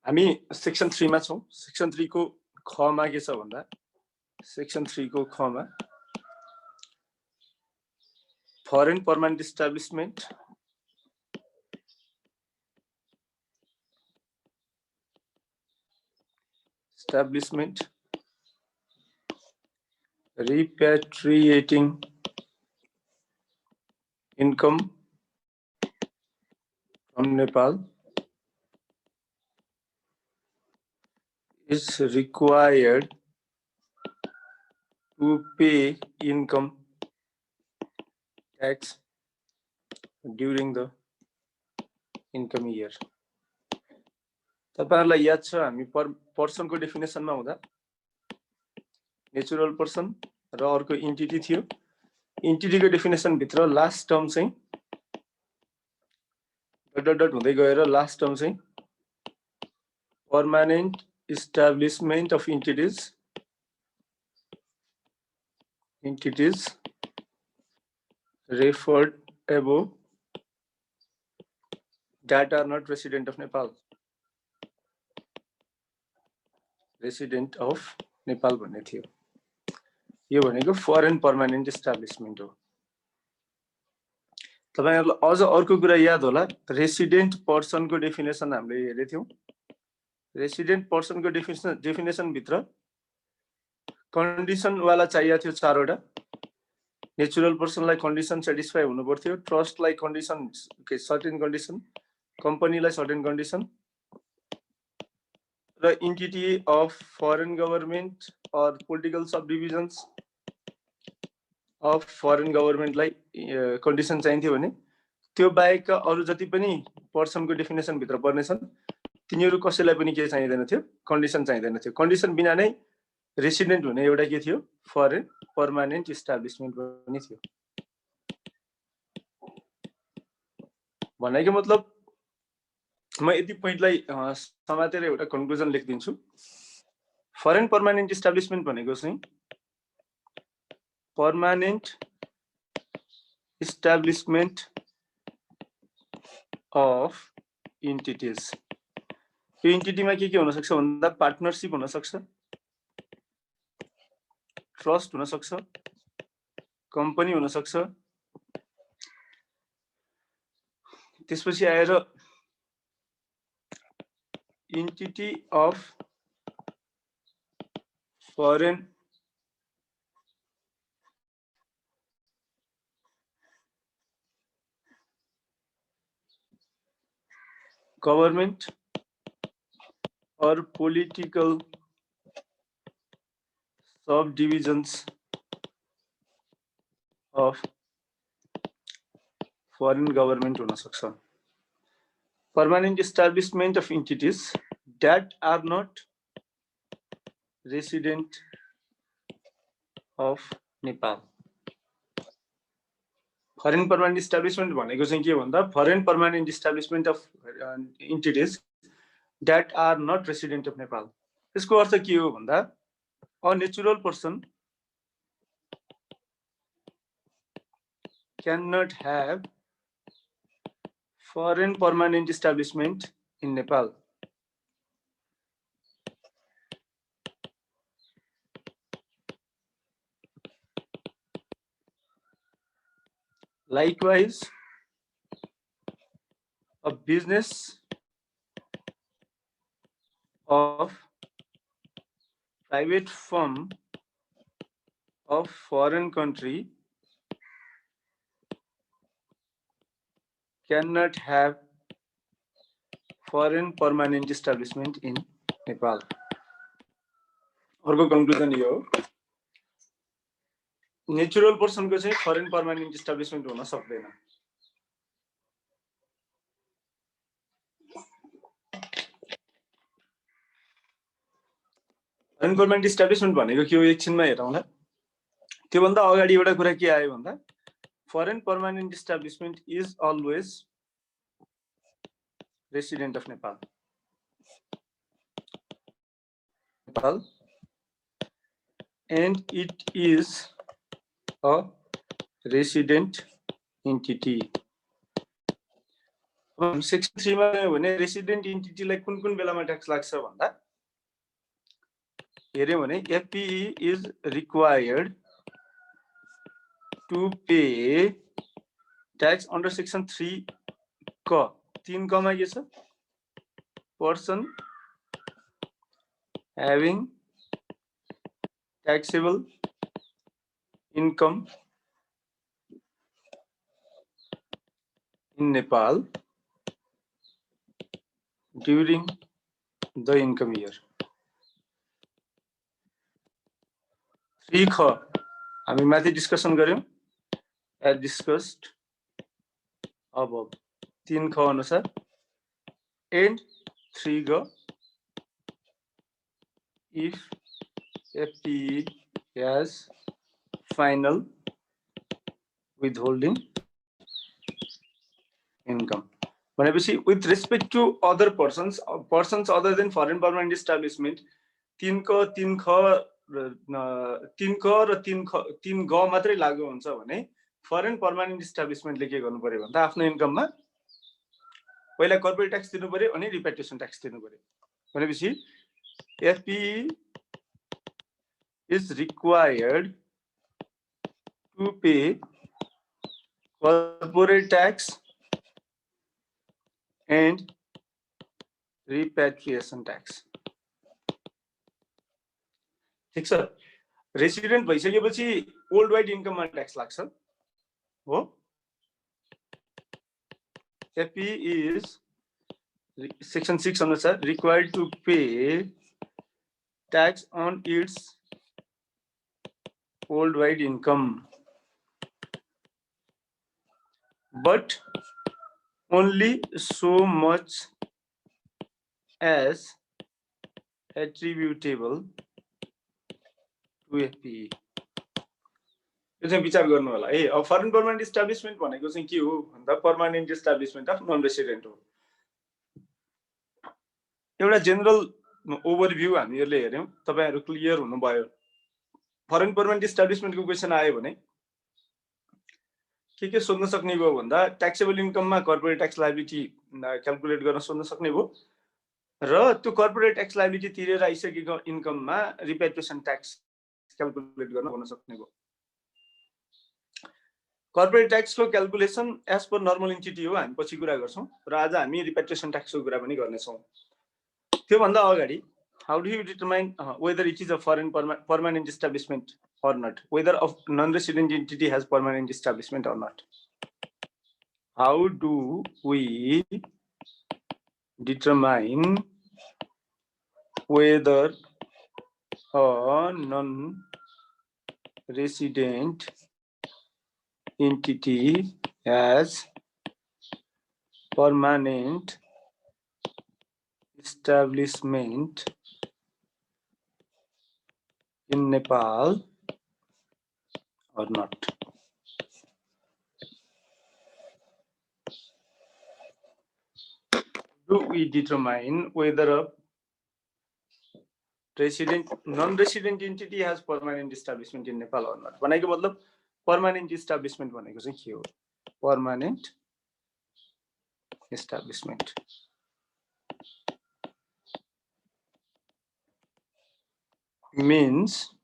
हामी सेक्सन 3 मा छौं। सेक्सन 3 को ख मा के छ भन्दा सेक्सन 3 को ख मा foreign permanent establishment repatriating income from Nepal is required to pay income tax during the income year. तपाईहरुलाई याद छ हामी पर्सन को डेफिनेसन मा हुँदा नेचुरल पर्सन र अर्को एन्टिटी थियो। एन्टिटी को डेफिनेसन भित्र लास्ट टर्म चाहिँ डट डट हुँदै गएर लास्ट टर्म चाहिँ permanent establishment of entities referred above that are not resident of Nepal. Resident of Nepal भन्ने थियो। यो भनेको फरेन पर्मानेन्ट इस्टाब्लिशमेन्ट हो। तपाईहरुलाई अझ अर्को कुरा याद होला, रेसिडेन्ट पर्सन को डेफिनेसन हामीले हेरेको थियौं। रेसिडेन्ट पर्सन को डेफिनेसन भित्र कन्डिसन वाला चाहिएको थियो 4 वटा। नेचुरल पर्सनलाई कन्डिसन सेटिस्फाई हुनु पर्थ्यो, ट्रस्टलाई कन्डिसन सर्टेन कन्डिसन, कम्पनीलाई सर्टेन कन्डिसन र एन्टिटी अफ फरेन गभर्नमेन्ट और political subdivisions of foreign गभर्नमेन्टलाई कन्डिसन चाहिन्थ्यो भने त्यो बाहेकका अरु जति पनि पर्सनको डेफिनेसन भित्र पर्नेछन् तिनीहरु कसैलाई पनि के चाहिँदैन थियो, कन्डिसन चाहिँदैन थियो। कन्डिसन बिना नै रेसिडेन्ट हुने एउटा के थियो, फरेन पर्मानेन्ट इस्टाब्लिशमेन्ट पनि थियो। भन्नाको मतलब म यति पोइन्टलाई समातेर एउटा कन्क्लुजन लेख्दिन्छु। फरेन पर्मानेन्ट इस्टाब्लिशमेन्ट भनेको चाहिँ पर्मानेन्ट इस्टाब्लिशमेन्ट अफ एन्टिटीज। यो एन्टिटीमा के हुन सक्छ भन्दा पार्टनरशिप हुन सक्छ, ट्रस्ट हुन सक्छ, कम्पनी हुन सक्छ, त्यसपछि आएर एन्टिटी अफ फरेन गभर्नमेन्ट और political subdivisions of foreign government हुन सक्छ। Permanent establishment of entities that are not resident of Nepal. Foreign permanent establishment भनेको चाहिँ के भन्दा foreign permanent establishment of entities that are not resident of Nepal. यसको अर्थ के हो भन्दा a natural person cannot have foreign permanent establishment in Nepal. Likewise, a business of private firm of foreign country cannot have foreign permanent establishment in Nepal. अर्को conclusion यो हो, natural person को चाहिँ foreign permanent इस्टाब्लिशमेन्ट हुन सक्दैन। Foreign permanent इस्टाब्लिशमेन्ट भनेको के हो एकछिनमा हेरौँला। त्यो भन्दा अगाडि एउटा कुरा के आयो भन्दा foreign permanent establishment is always resident of Nepal. And it is a resident entity. Section 3 मा भने रेसिडेन्ट इन्टिटीलाई कुन कुन बेलामा ट्याक्स लाग्छ भन्दा हेर्यो भने FPE is required to pay tax under section 3 क 3 क मा के छ person having taxable income in Nepal during the income year. 3 ख हामी माथि डिस्कसन गर्यौं as discussed above 3 ख अनुसार and 3 ग if FPE has final withholding income भनेपछि with respect to other persons other than foreign permanent establishment 3 क 3 ख र 3 ग मात्रै लागू हुन्छ भने फरेन पर्मानेन्ट इस्टाब्लिशमेन्टले के गर्नु पर्यो भन्दा आफ्नो इन्कममा पहिला कर्पोरेट ट्याक्स दिनु पर्यो अनि रिपेट्रिएसन ट्याक्स दिनु पर्यो भनेपछि FPE is required to pay corporate tax and repatriation tax. ठीक छ रेसिडेन्ट भइसकेपछि वर्ल्ड वाइड इन्कममा ट्याक्स लाग्छ हो FPE is section 6 अनुसार required to pay tax on its worldwide income but only so much as attributable to FPE. यो चाहिँ विचार गर्नु होला ए अब फरेन पर्मानेन्ट इस्टाब्लिशमेन्ट भनेको चाहिँ के हो भन्दा permanent establishment of non resident हो एउटा जेनरल ओभरभ्यू हामीहरुले हेर्यौं तपाईहरु क्लियर हुनुभयो फरेन पर्मानेन्ट इस्टाब्लिशमेन्टको क्वेशन आयो भने के सोध्न सक्ने भयो भन्दा ट्याक्सेबल इन्कममा कर्पोरेट ट्याक्स लायबिलिटी क्याल्कुलेट गर्न सोध्न सक्ने भयो र त्यो कर्पोरेट ट्याक्स लायबिलिटी तिरेर आइसकेको इन्कममा रिपेट्रिएसन ट्याक्स क्याल्कुलेट गर्न भन्न सक्ने भयो कर्पोरेट ट्याक्सको calculation as per normal entity हो हामी पछि कुरा गर्छौं र आज हामी रिपेट्रिएसन ट्याक्सको कुरा पनि गर्ने छौं त्यो भन्दा अगाडि how do you determine whether it is a foreign permanent establishment or not whether a non-resident entity has permanent establishment or not how do we determine whether a non-resident entity has permanent establishment in Nepal or not? Do we determine whether a non-resident entity has permanent establishment in Nepal or not? भनेको मतलब permanent establishment भनेको चाहिँ के हो? Permanent establishment means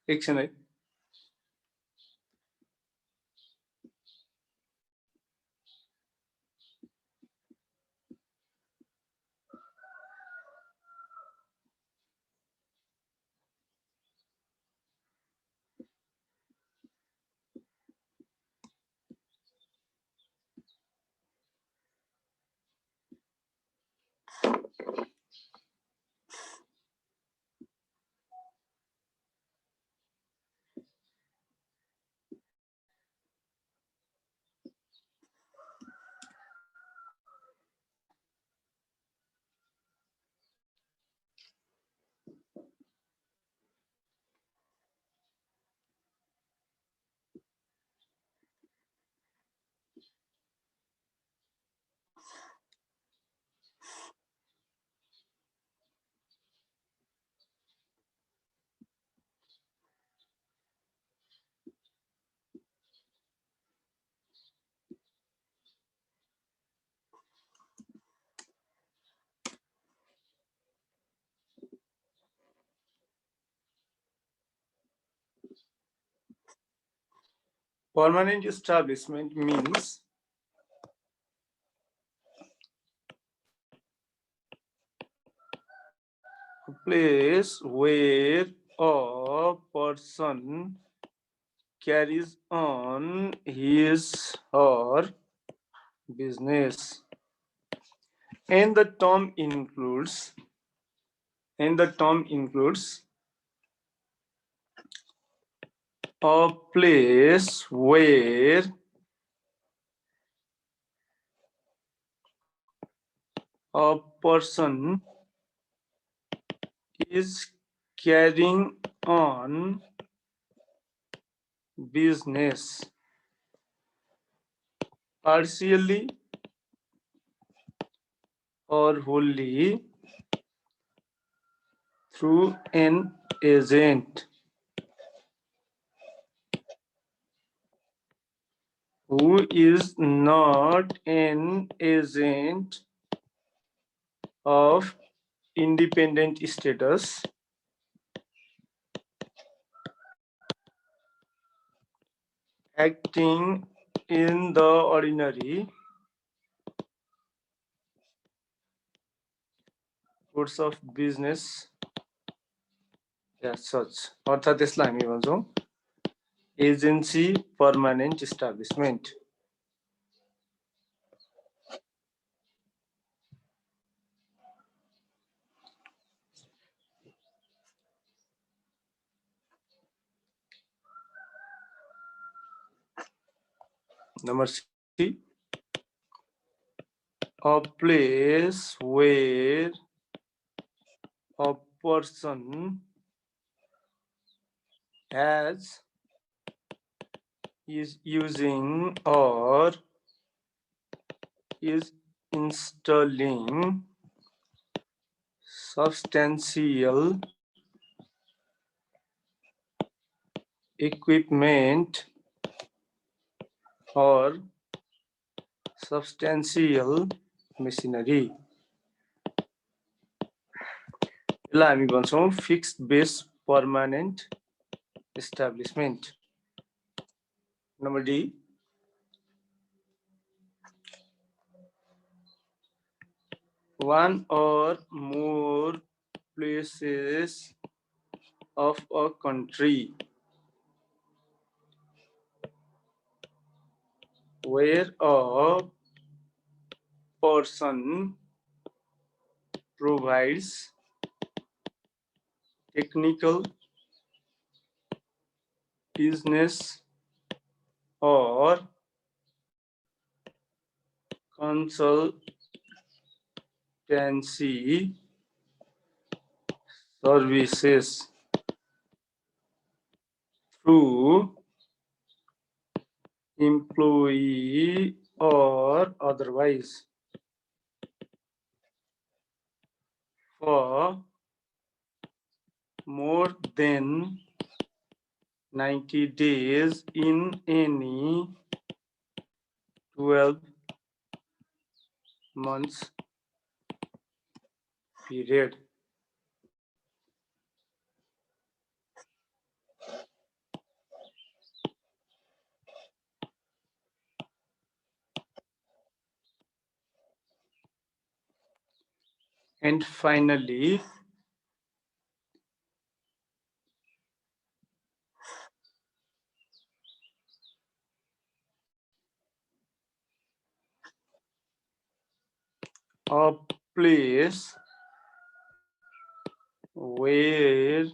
एकछिन है Permanent establishment means a place where a person carries on his or business, and the term includes a place where a person is carrying on business partially or wholly through an agent who is not an agent of independent status, acting in the ordinary course of business as such. अर्थात् त्यसलाई हामी भन्छौँ agency permanent establishment. Number C, a place where a person is using or is installing substantial equipment or substantial machinery. यसलाई हामी भन्छौँ fixed base permanent establishment. Number D, one or more places of a country where a person provides technical, business, or consultancy services through employee or otherwise for more than 90 days in any 12 months period. And finally, a place where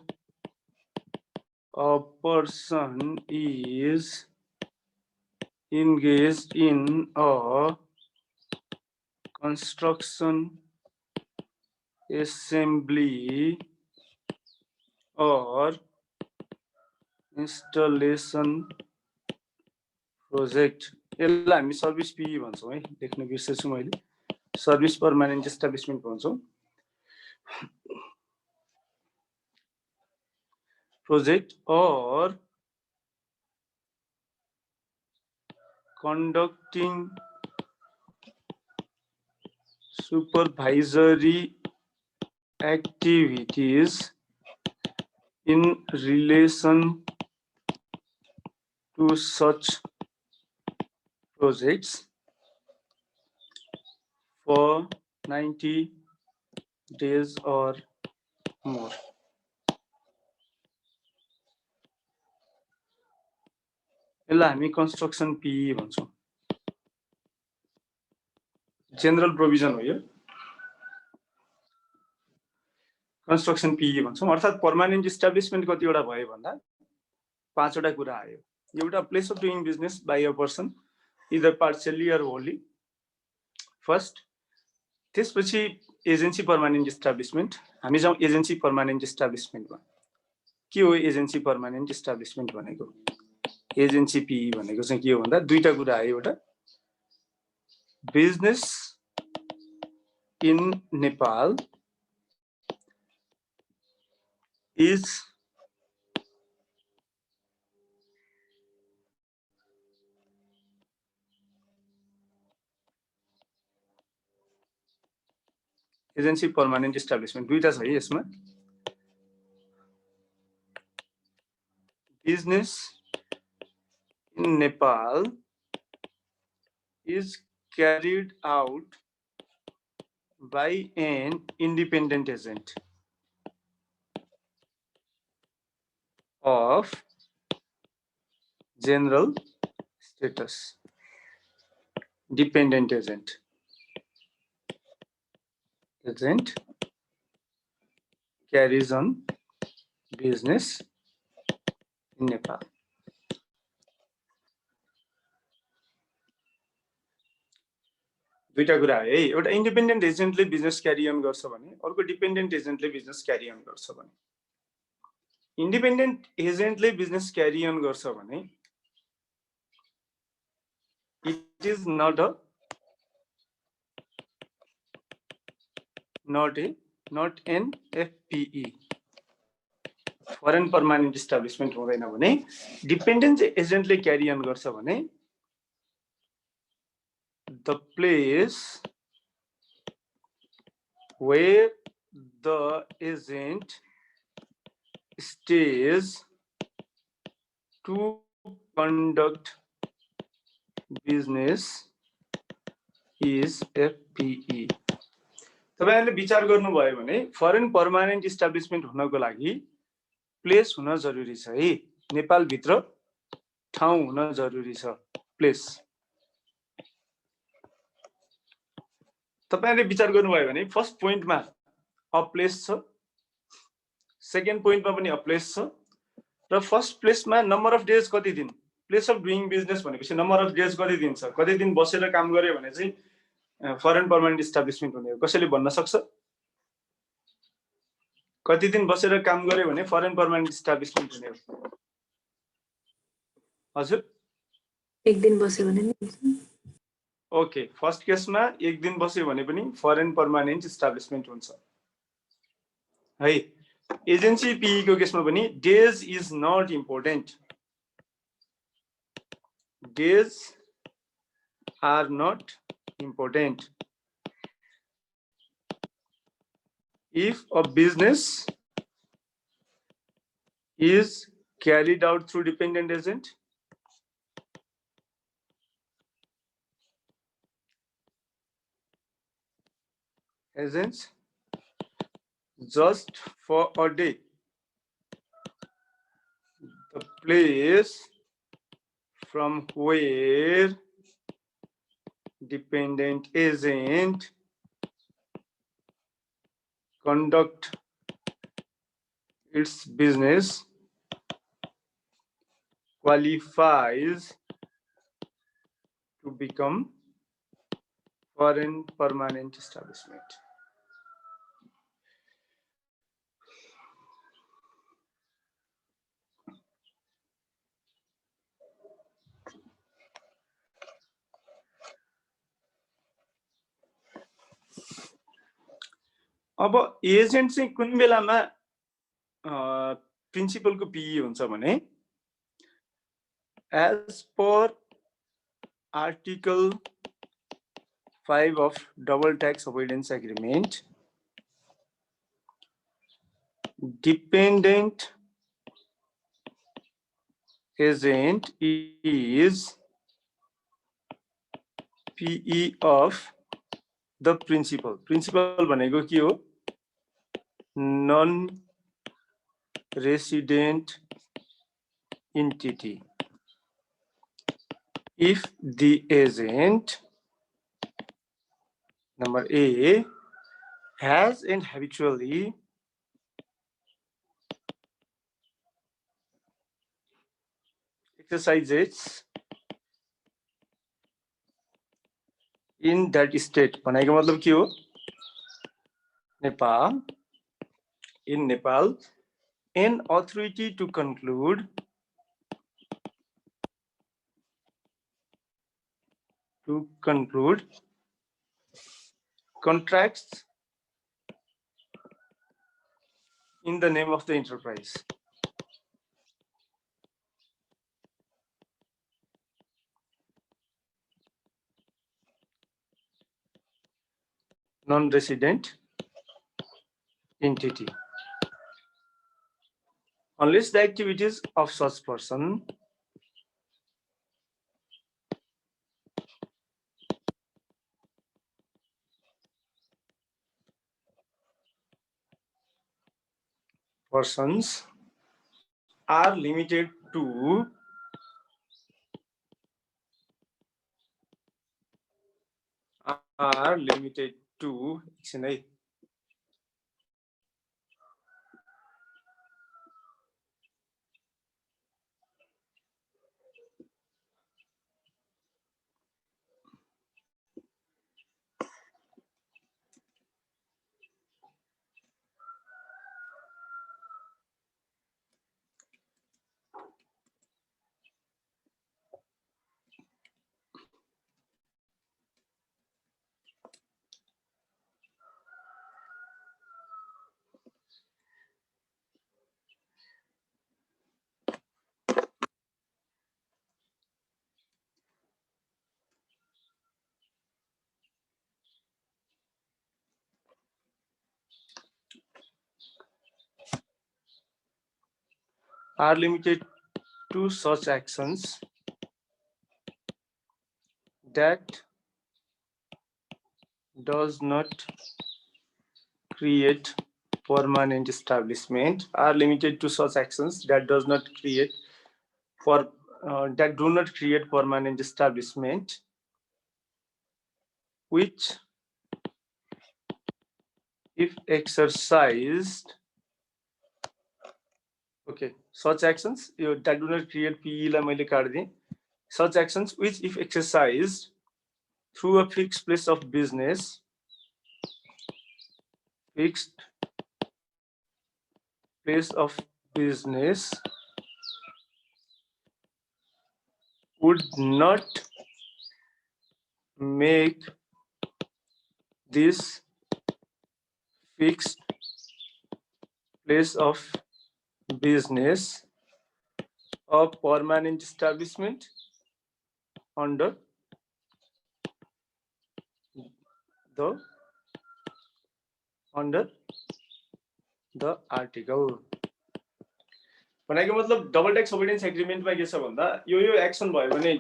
a person is engaged in a construction, assembly, or installation project. यसलाई हामी service P भन्छौँ है, लेख्न बिर्सेछु मैले. Service permanent establishment भन्छौँ. Project or conducting supervisory activities in relation to such projects for 90 days or more. यसलाई हामी कन्स्ट्रक्सन PE भन्छौँ। जेनरल प्रोभिजन हो यो, कन्स्ट्रक्सन PE भन्छौँ। अर्थात् पर्मानेन्ट इस्टाब्लिसमेन्ट कतिवटा भयो भन्दा 5 वटा कुरा आयो। एउटा place of doing business by a person either partially or wholly, first. त्यसपछि एजेन्सी पर्मानेन्ट इस्टाब्लिसमेन्ट। हामी जाउँ एजेन्सी पर्मानेन्ट इस्टाब्लिसमेन्टमा। के हो एजेन्सी पर्मानेन्ट इस्टाब्लिसमेन्ट भनेको? एजेन्सी PE भनेको चाहिँ के हो भन्दा दुईटा कुरा आयो। एउटा business in Nepal is agency permanent establishment दुईटा छ है यसमा। Business in Nepal is carried out by an independent agent of general status. Dependent agent carries on business in Nepal. दुईटा कुरा है। एउटा इन्डिपेन्डेन्ट एजेन्टले बिजनेस क्यारी अन गर्छ भने, अर्को डिपेन्डेन्ट एजेन्टले बिजनेस क्यारी अन गर्छ भने। इन्डिपेन्डेन्ट एजेन्टले बिजनेस क्यारी अन गर्छ भने it is not an FPE, foreign permanent establishment हुँदैन। भने डिपेन्डेन्ट एजेन्टले क्यारी अन गर्छ भने the place where the agent stays to conduct business is FPE. तपाईहरुले विचार गर्नुभयो भने फरेन पर्मानेन्ट इस्टाब्लिसमेन्ट हुनको लागि प्लेस हुन जरुरी छ है। नेपाल भित्र ठाउँ हुन जरुरी छ, प्लेस। तपाईहरुले विचार गर्नुभयो भने फर्स्ट पोइन्टमा अ प्लेस छ, सेकेन्ड पोइन्टमा पनि अ प्लेस छ, र फर्स्ट प्लेसमा नम्बर अफ डेज कति दिन, प्लेस अफ डुइङ बिजनेस भनेपछि नम्बर अफ डेज कति दिन छ, कति दिन बसेर काम गर्यो भने चाहिँ फरेन पर्मानेन्ट इस्टाब्लिसमेन्ट हुने हो। कसैले भन्न सक्छ? कति दिन बसेर काम गर्यो भने फरेन पर्मानेन्ट इस्टाब्लिसमेन्ट हुने हो? हजुर, एक दिन बस्यो भने नि। ओके, फर्स्ट केसमा एक दिन बस्यो भने पनि फरेन पर्मानेन्ट इस्टाब्लिसमेन्ट हुन्छ है। एजेन्सी PE को केसमा पनि days is not important, days are not important. If a business is carried out through dependent agent, agents just for a day, the place from where dependent agent conduct its business qualifies to become foreign permanent establishment. अब agent चाहिँ कुन बेलामा प्रिन्सिपलको PE हुन्छ भने as per Article 5 of Double Tax Avoidance Agreement, dependent agent is PE of the principal. Principal भनेको के हो? Non-resident entity. If the agent, number A, has and habitually exercises in that state. भनेको मतलब के हो? Nepal, in Nepal, an authority to conclude contracts in the name of the enterprise. Non-resident entity. Unless the activities of such person persons are limited to एकछिन है, are limited to such actions that does not create permanent establishment, are limited to such actions that does not create that do not create permanent establishment, which if exercised, okay, such actions that do not create PE लाई मैले काट्दिएँ, such actions which if exercised through a fixed place of business, would not make this fixed place of business a permanent establishment under the article. भनेको मतलब double tax obedience एग्रीमेन्टमा के छ भन्दा यो action भयो भने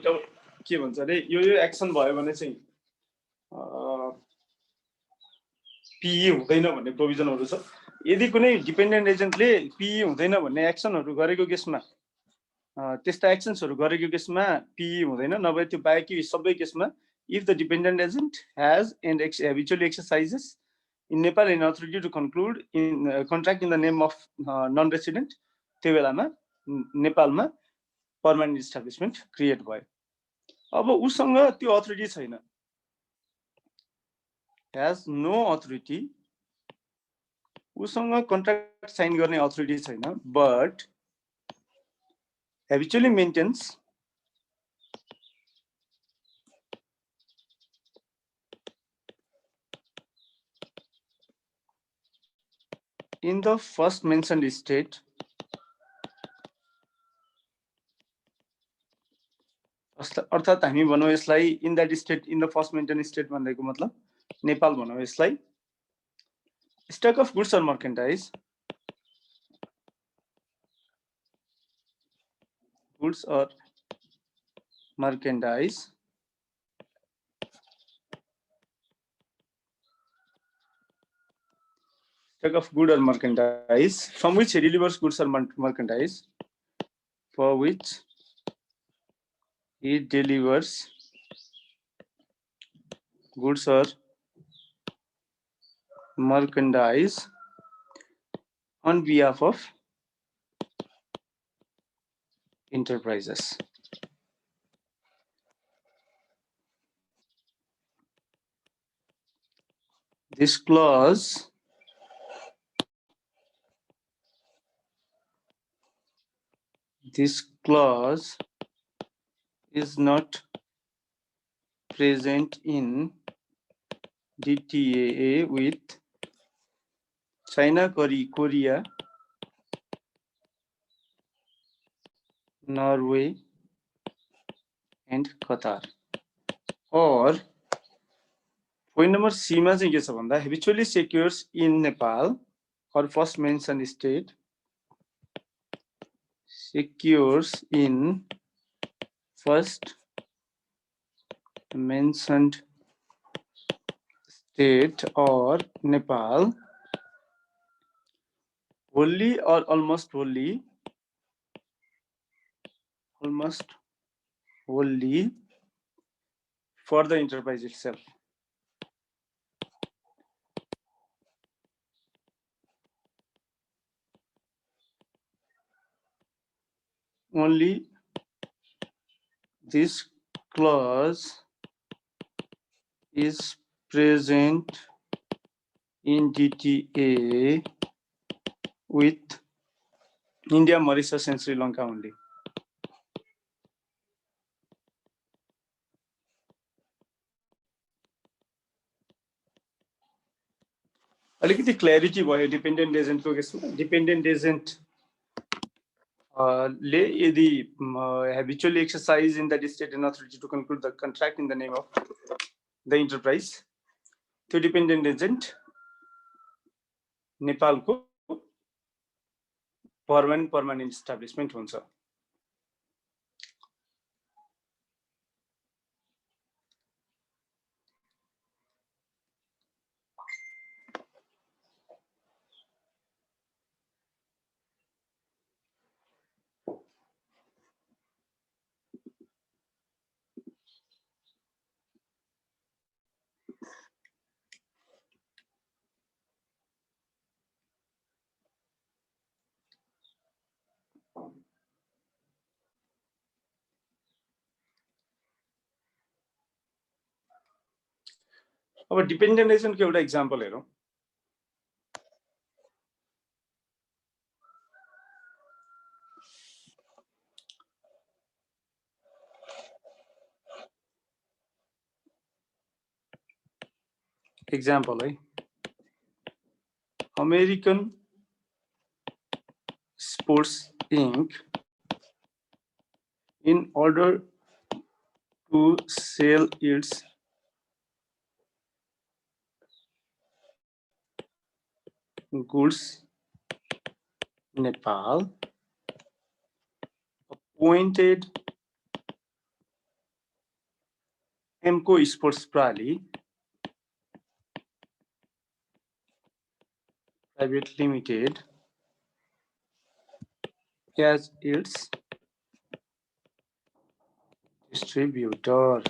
के भन्छ अरे यो एक्सन भयो भने चाहिँ PE हुँदैन भन्ने प्रोभिजनहरु छ। यदि कुनै डिपेन्डेन्ट एजेन्टले PE हुँदैन भन्ने एक्सनहरु गरेको केसमा त्यस्ता एक्सन्सहरु गरेको केसमा PE हुँदैन, नभए त्यो बाहेकी सबै केसमा if the dependent agent has and habitually exercises in Nepal an authority to conclude in contract in the name of non-resident, त्यो बेलामा नेपालमा पर्मानेन्ट इस्टाब्लिशमेन्ट क्रिएट भयो। अब उसँग त्यो अथोरिटी छैन, has no authority, उसँग कन्ट्र्याक्ट साइन गर्ने अथोरिटी छैन, but habitually maintains in the first mentioned state अर्थात् हामी भनौं यसलाई in that state, in the first maintain state भनेको मतलब नेपाल भनौं यसलाई। स्टक अफ गुड्स और मर्केन्डाइज, गुड्स और मर्केन्डाइज stock of good or merchandise from which he delivers goods or merchandise, for which he delivers goods or merchandise on behalf of enterprises. This clause is not present in DTAA with China, Korea, Norway, and Qatar. Or point number C मा चाहिँ के छ भन्दा habitually secures in Nepal or first mentioned state secures in first mentioned state or Nepal wholly or almost wholly for the enterprise itself. Only this clause is present in DTA with India, Mauritius, and Sri Lanka only. अलिकति clarity भयो dependent एजेन्टको केसमा. Dependent agent ले यदि habitually exercise in that state and authority to conclude the contract in the name of the enterprise, त्यो dependent agent नेपालको permanent establishment हुन्छ. अब dependent एजेन्टको एउटा इक्जाम्पल हेरौँ. Example, American Sports Inc. in order to sell its goods in Nepal appointed Emco Sports Prali Private Limited as its distributor.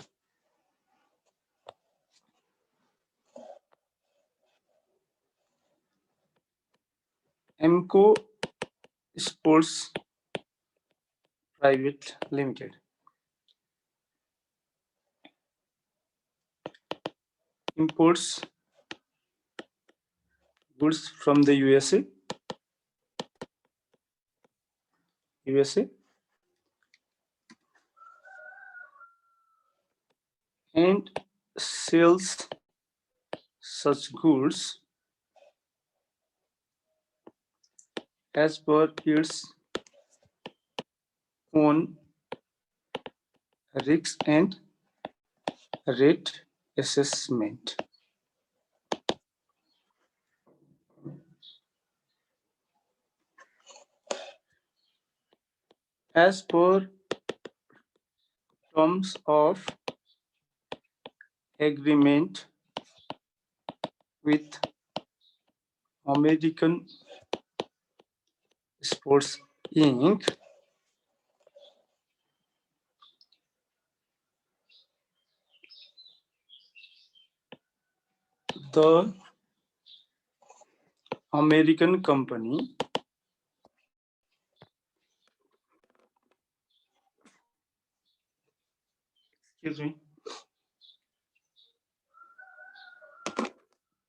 Emco Sports Private Limited imports goods from the USA and sells such goods as per its own risk and rate assessment. As per terms of agreement with American Sports Inc. The American company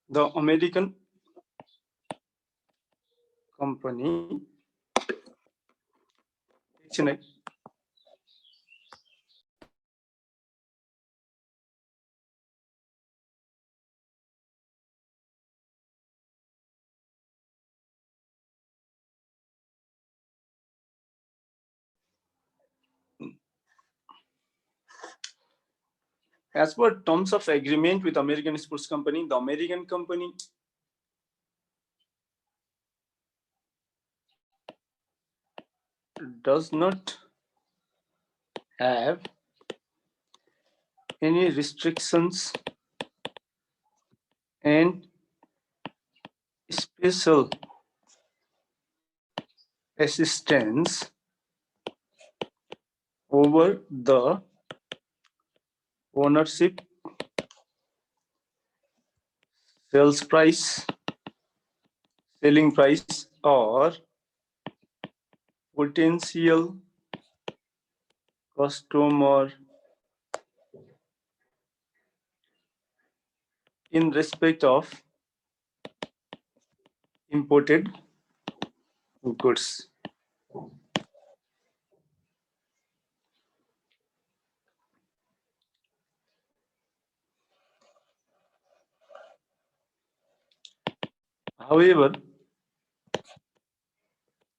the American company as per terms of agreement with American Sports Company, the American company does not have any restrictions and special assistance over the ownership, sales price, selling price, or potential customer in respect of imported goods. However,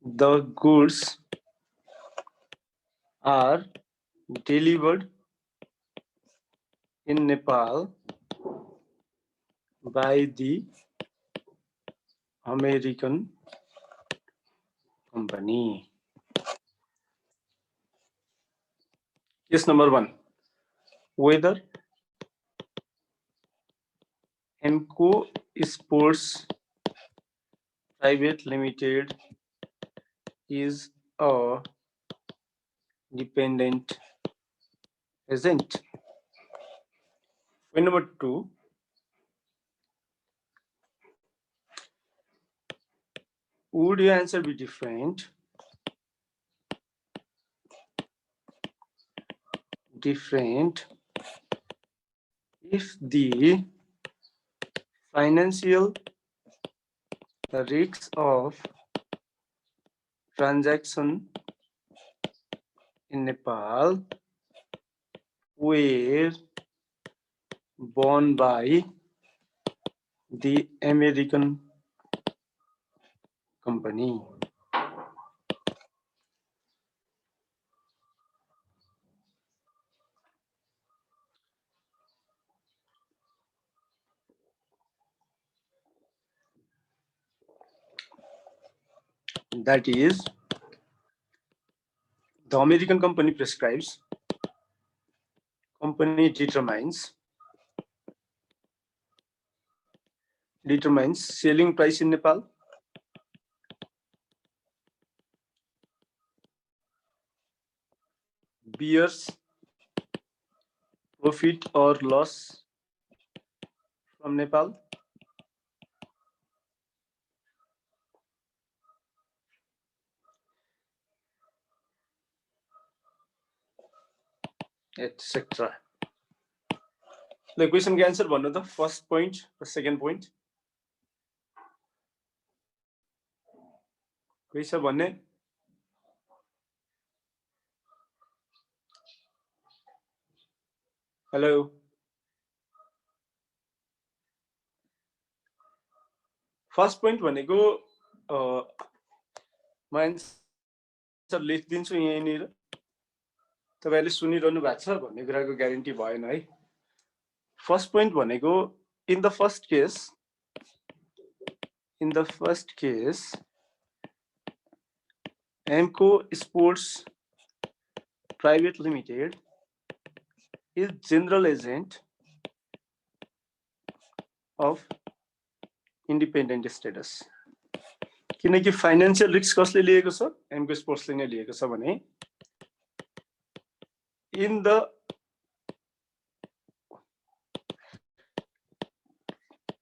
the goods are delivered in Nepal by the American company. Case number 1. Whether Emco Sports Private Limited is a dependent agent. Point number 2. Would your answer be different? Different if the financial risks of transaction in Nepal were borne by the American company. That is, the American company prescribes, company determines selling price in Nepal, bears profit or loss from Nepal, etc. The question can answer one of the first point, the second point. Question भन्ने Hello. First point भनेको म answer लेखिदिन्छु यहीँनिर तपाईहरुले सुनिरहनु भएको छ भन्ने कुराको ग्यारेन्टी भएन है। फर्स्ट पोइन्ट भनेको in the first case Emco Sports Private Limited is general agent of independent status. किनकि फाइनान्शियल रिस्क कसले लिएको छ? एमको स्पोर्ट्सले नै लिएको छ भने in the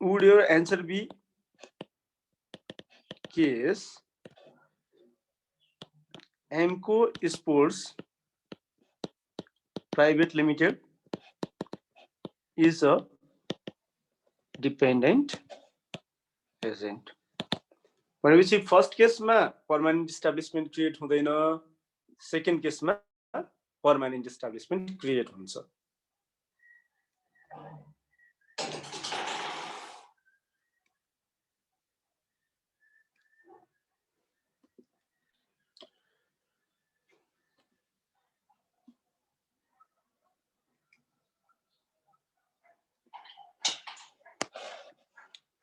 would your answer be case Amco Sports Private Limited is a dependent agent. भनेपछि first केसमा पर्मानेन्ट इस्टाब्लिशमेन्ट क्रिएट हुँदैन, सेकेन्ड केसमा पर्मानेन्ट इस्टाब्लिशमेन्ट क्रिएट हुन्छ।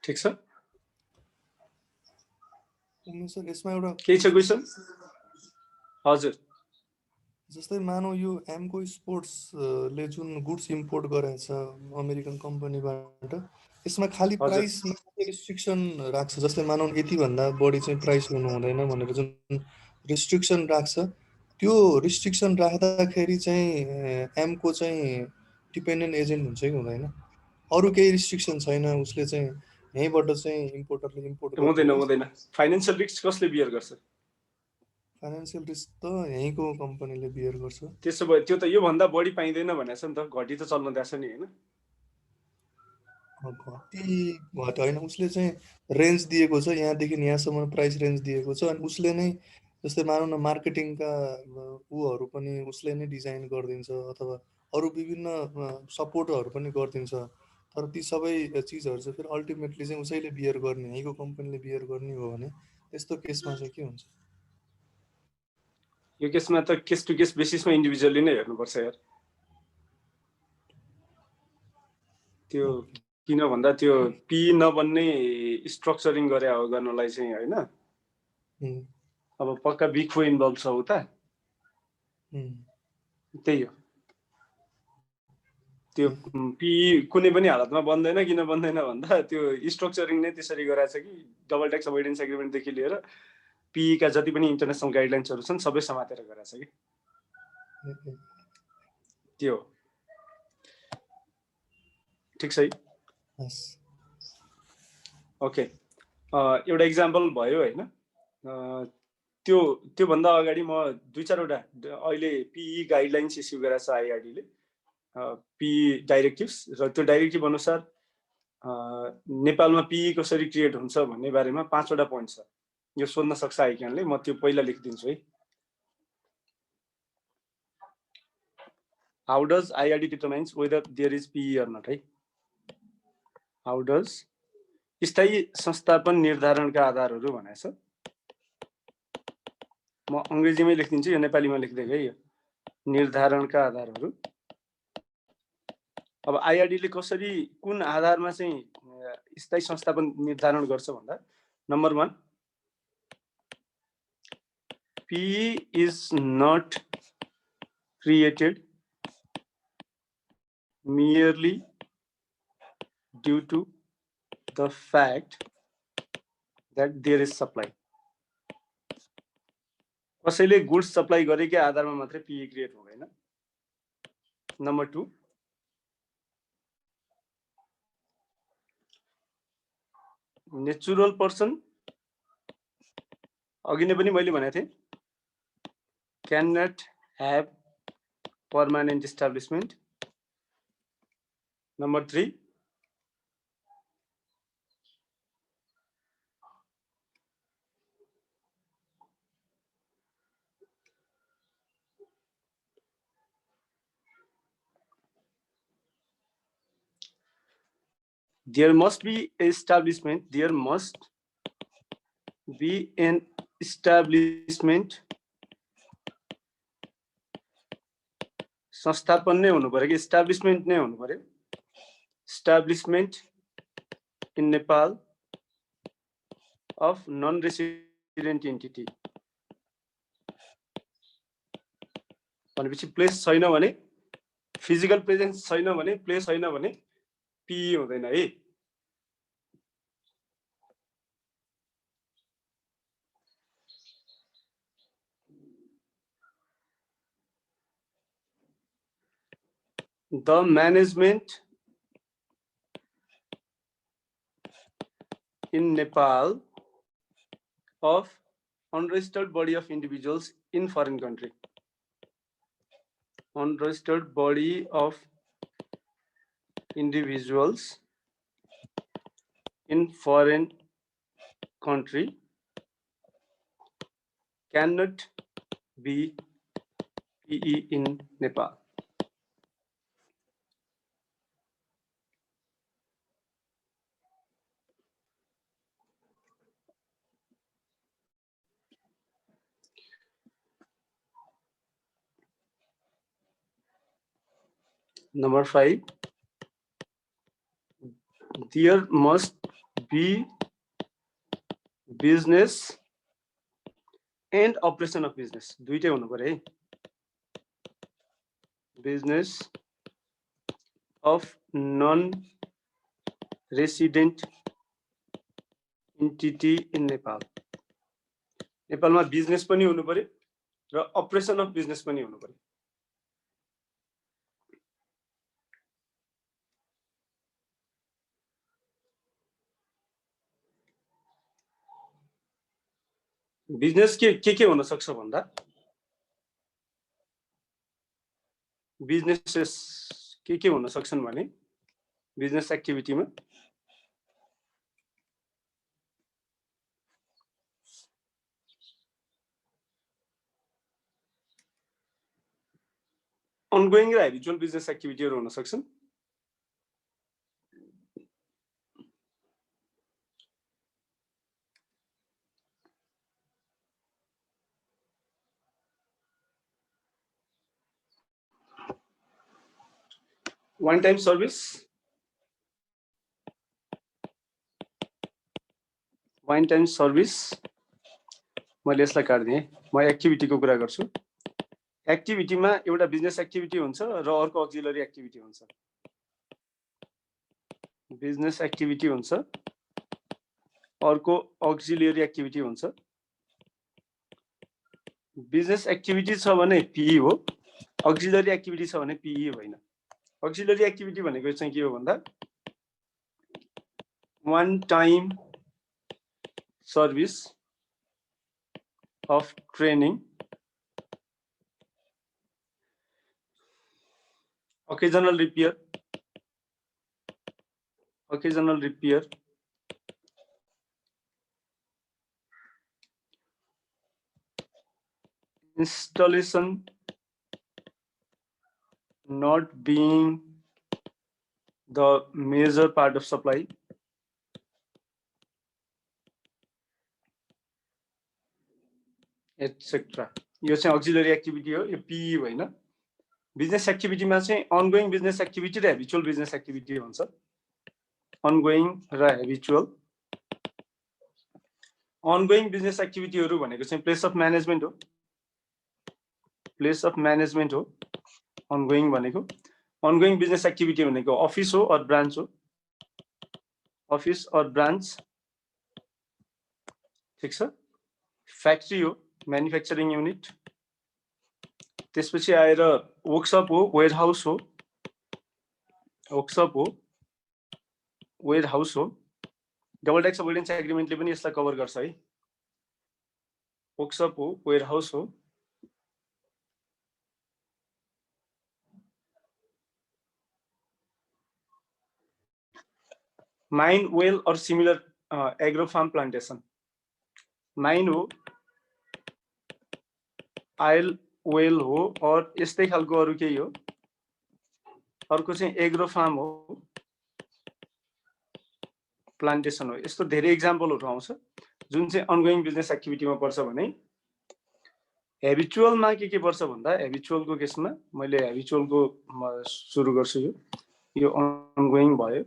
ठीक छ? सर यसमा एउटा केही छ क्वेशन? हजुर, जस्तै मानौ यो एमको स्पोर्ट्स ले जुन गुड्स इम्पोर्ट गरेछ अमेरिकन कम्पनीबाट, यसमा खाली प्राइसमा रिस्ट्रिक्सन राख्छ, जस्तै मानौ यति भन्दा बढी चाहिँ प्राइस हुनु हुँदैन भनेर जुन रिस्ट्रिक्सन राख्छ, त्यो रिस्ट्रिक्सन राख्दाखेरि चाहिँ एमको चाहिँ डिपेन्डेन्ट एजेन्ट हुन्छ कि हुँदैन? अरु केही रिस्ट्रिक्सन छैन, उसले चाहिँ यहीँबाट चाहिँ इम्पोर्टरले इम्पोर्ट हुँदैन। फाइनान्शियल रिस्क कसले बियर गर्छ? फाइनान्शियल रिस्क त यहीँको कम्पनीले बियर गर्छ। त्यसो भए त्यो त यो भन्दा बढी पाइँदैन भनेछ नि त, घटी त चल्न दिएछ नि हैन? घटी होइन, उसले चाहिँ रेन्ज दिएको छ, यहाँदेखि यहाँसम्म प्राइस रेन्ज दिएको छ, अनि उसले नै जस्तै मानौ न मार्केटिङका ऊहरू पनि उसले नै डिजाइन गरिदिन्छ अथवा अरू विभिन्न सपोर्टहरू पनि गरिदिन्छ, तर ती सबै चिजहरू चाहिँ फेरि अल्टिमेटली चाहिँ उसैले बियर गर्ने, यहीँको कम्पनीले बियर गर्ने हो भने त्यस्तो केसमा चाहिँ के हुन्छ? यो केसमा त केस टु केस बेसिसमा इन्डिभिजुअली नै हेर्नुपर्छ यार। त्यो किन भन्दा त्यो पी नबन्ने स्ट्रक्चरिङ गरे हो गर्नलाई चाहिँ हैन, अब पक्का बिग फोर इन्भल्भ छ उता, त्यही हो। त्यो पी कुनै पनि हालतमा बन्दैन, किन बन्दैन भन्दा त्यो स्ट्रक्चरिङ नै त्यसरी गराछ कि डबल ट्याक्स अभोइडेन्स एग्रिमेन्ट देखि लिएर पी का जति पनि इन्टरनेशनल गाइडलाइन्सहरू छन् सबै समातेर गराछ कि त्यो। ठीक छ है? ओके, एउटा इक्जाम्पल भयो हैन? त्यो भन्दा अगाडि म दुई चारवटा अहिले पीई गाइडलाइन्स इस्यु गरेछ आईआरडी ले, पी डाइरेक्टिभ्स, र त्यो डाइरेक्टिभ अनुसार नेपालमा पीई कसरी क्रिएट हुन्छ भन्ने बारेमा 5 वटा पोइन्ट छ। यो सोध्न सक्छ आइक्यानले, म त्यो पहिला लेखिदिन्छु है। How does IRD determines whether there is PE or not है? हाउ डज स्थायी संस्थापन निर्धारणका आधारहरू भनेछ। म अंग्रेजीमै लेखिदिन्छु, यो नेपालीमा लेखिदिएको है। यो निर्धारणका आधारहरू। अब आईआरडी ले कसरी कुन आधारमा चाहिँ स्थायी संस्थापन निर्धारण गर्छ भन्दा, number 1, PE is not created merely due to the fact that there is supply. कसैले गुड्स सप्लाई गरेकै आधारमा मात्रै पीई क्रिएट हुँदैन। नम्बर 2, नेचुरल पर्सन, अघि नै पनि मैले भनेको थिएँ, cannot have permanent establishment. Number 3, there must be establishment, there must be an establishment, संस्थापन नै हुनु पर्यो कि इस्टाब्लिशमेन्ट नै हुनु पर्यो। Establishment in Nepal of non resident entity भनेपछि प्लेस छैन भने, फिजिकल प्रेजेन्स छैन भने, प्लेस छैन भने पीई हुँदैन है। The management in Nepal of unregistered body of individuals in foreign country. Unregistered body of individuals in foreign country cannot be PE in Nepal. Number 5, there must be business and operation of business. दुईटै हुनु पर्यो है. Business of non-resident entity in Nepal. नेपालमा business पनि हुनु पर्यो र operation of business पनि हुनु पर्यो. बिजनेस के हुन सक्छ भन्दा बिजनेसेस के हुन सक्छन् भने बिजनेस एक्टिभिटीमा ongoing र habitual बिजनेस एक्टिभिटीहरु हुन सक्छन्. One time service, मैले यसलाई काट्दिएँ. म एक्टिभिटीको कुरा गर्छु. एक्टिभिटीमा एउटा बिजनेस एक्टिभिटी हुन्छ र अर्को अक्सिलरी एक्टिभिटी हुन्छ. बिजनेस एक्टिभिटी हुन्छ, अर्को अक्सिलरी एक्टिभिटी हुन्छ. बिजनेस एक्टिभिटी छ भने पीई हो, अक्सिलरी एक्टिभिटी छ भने पीई होइन. अक्सिलरी एक्टिभिटी भनेको चाहिँ के हो भन्दा one time service of training, occasional repair, installation not being the major part of supply, etc. यो चाहिँ auxiliary activity हो, यो PE होइन. बिजनेस एक्टिभिटीमा चाहिँ ongoing बिजनेस एक्टिभिटी र habitual बिजनेस एक्टिभिटी हुन्छ. ongoing र habitual. ongoing बिजनेस एक्टिभिटीहरु भनेको चाहिँ प्लेस अफ म्यानेजमेन्ट हो. ongoing भनेको ongoing बिजनेस एक्टिभिटी भनेको अफिस हो or ब्रान्च हो. अफिस और ब्रान्च, ठीक छ. फ्याक्ट्री हो, मैन्युफैक्चरिंग यूनिट. त्यसपछि आएर वर्कशॉप हो, वेयरहाउस हो. डबल टैक्स अभोइडेन्स एग्रीमेन्टले पनि यसलाई कभर गर्छ है. वर्कशॉप हो, वेयरहाउस हो. माइन, वेल और similar agro farm plantation. Mine हो, आयल वेल हो और यस्तै खालको अरु केही हो. अर्को चाहिँ एग्रो फार्म हो, प्लान्टेसन हो. यस्तो धेरै एक्जाम्पलहरु आउँछ जुन चाहिँ अनगोइङ बिजनेस एक्टिभिटीमा पर्छ भने हेबिचुअलमा के पर्छ भन्दा हेबिचुअलको केसमा मैले हेबिचुअलको सुरु गर्छु. यो अनगोइङ भयो,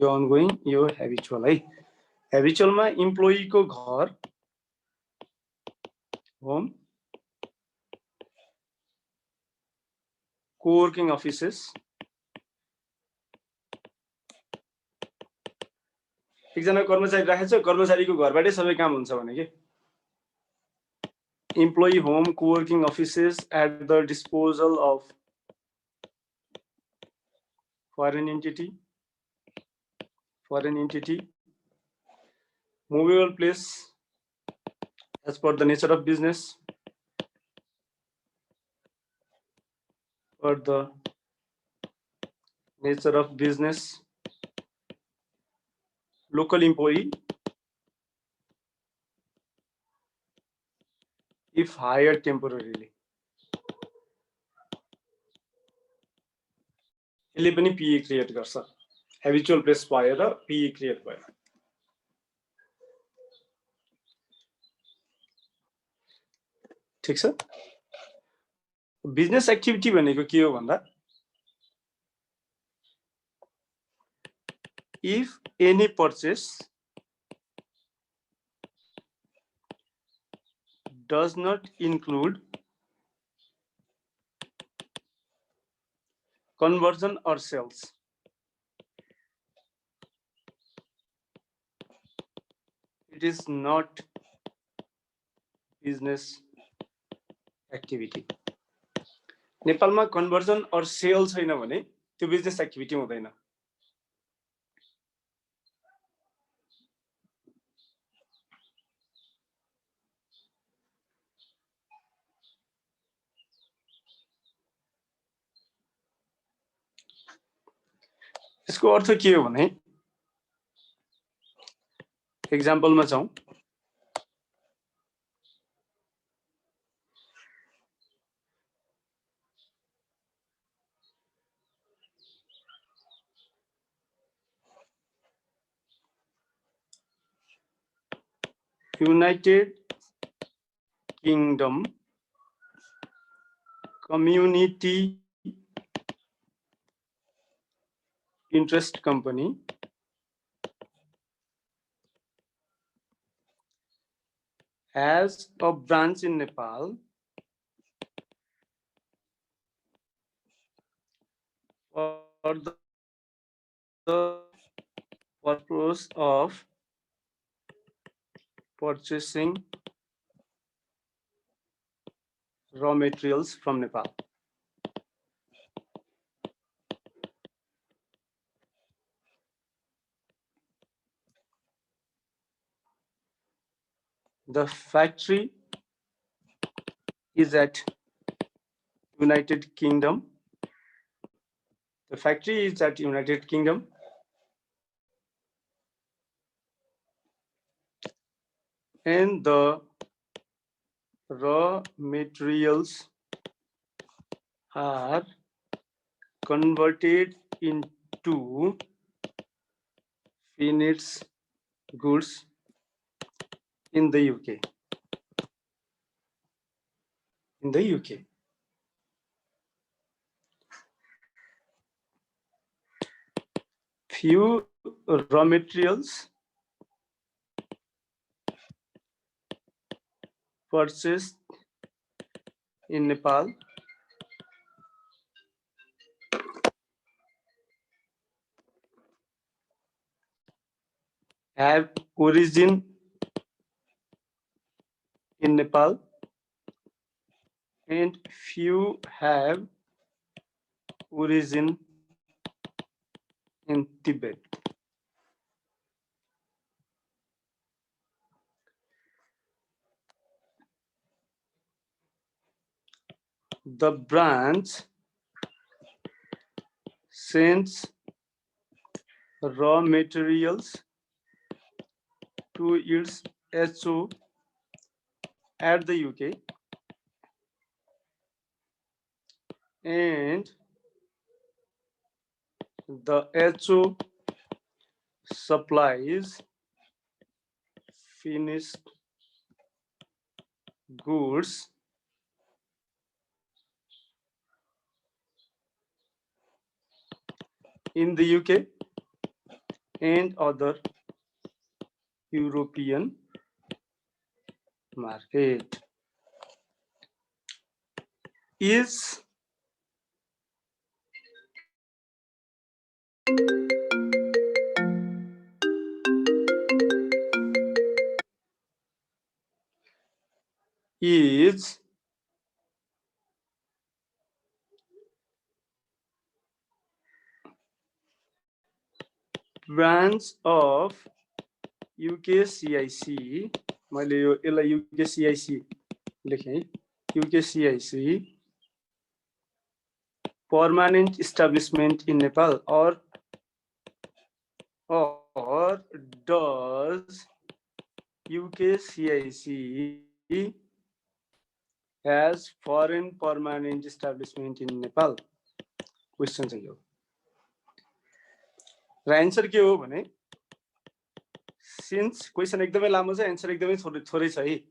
यो अनगोइङ, यो हेबिचुअल है. हेबिचुअलमा इम्प्लोइको घर, होम, कोवर्किङ अफिसेस, एकजना कर्मचारी राखेको छ, कर्मचारीको घरबाटै सबै काम हुन्छ भने के employee home co-working offices at the disposal of foreign entity, movable place as per the nature of business, local employee if hired temporarily. यसले पनि PE क्रिएट गर्छ, हेबिचुअल प्लेस भएर PE क्रिएट भयो। ठीक छ। बिजनेस एक्टिभिटी भनेको के हो भन्दा if any purchase does not include conversion or sales, it is not business activity. नेपालमा कन्भर्जन और सेल छैन भने त्यो बिजनेस एक्टिभिटी हुँदैन। यसको अर्थ के हो भने एक्जाम्पलमा जाउँ। United Kingdom Community Interest Company has a branch in Nepal for the purpose of purchasing raw materials from Nepal. The factory is at United Kingdom. The factory is at United Kingdom. And the raw materials are converted into finished goods in the UK. Few raw materials purchased in Nepal have origin in Nepal and few have origin in Tibet. The branch sends raw materials to its HO at the UK and the HO supplies finished goods in the UK and other European market. Is is branch of UKCIC, मैले यो यसलाई UKCIC लेखेँ, UKCIC permanent establishment in Nepal, or does UKCIC has foreign permanent establishment in Nepal? Question चाहिँ हो र answer के हो भने since question एकदमै लामो छ, एन्सर एकदमै थोरै छ है.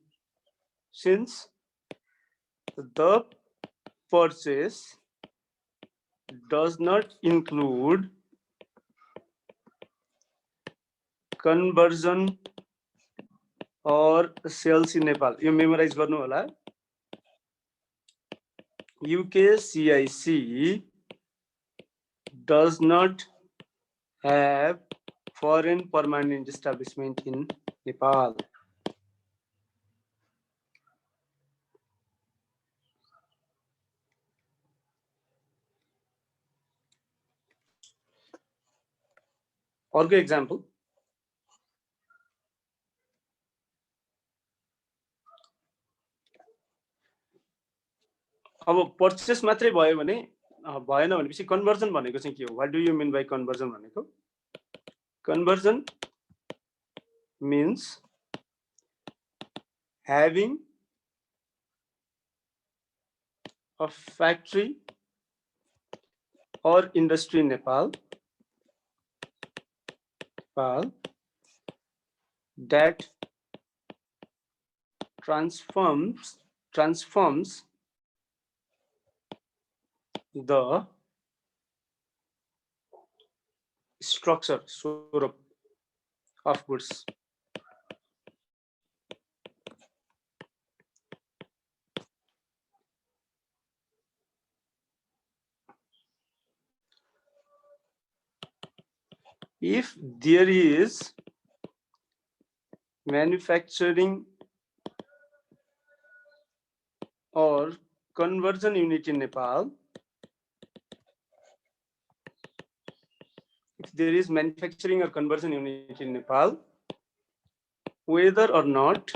Since the purchase does not include conversion or sales in Nepal. यो मेमोराइज गर्नु होला. UKCIC does not have foreign permanent establishment in Nepal. अर्को एक्जाम्पल, अब पर्चेस मात्रै भयो भने भएन भनेपछि कन्भर्जन भनेको चाहिँ के हो? What do you mean by conversion भनेको? Conversion means having a factory or industry in Nepal that transforms the structure of goods. If there is manufacturing or conversion unit in Nepal, whether or not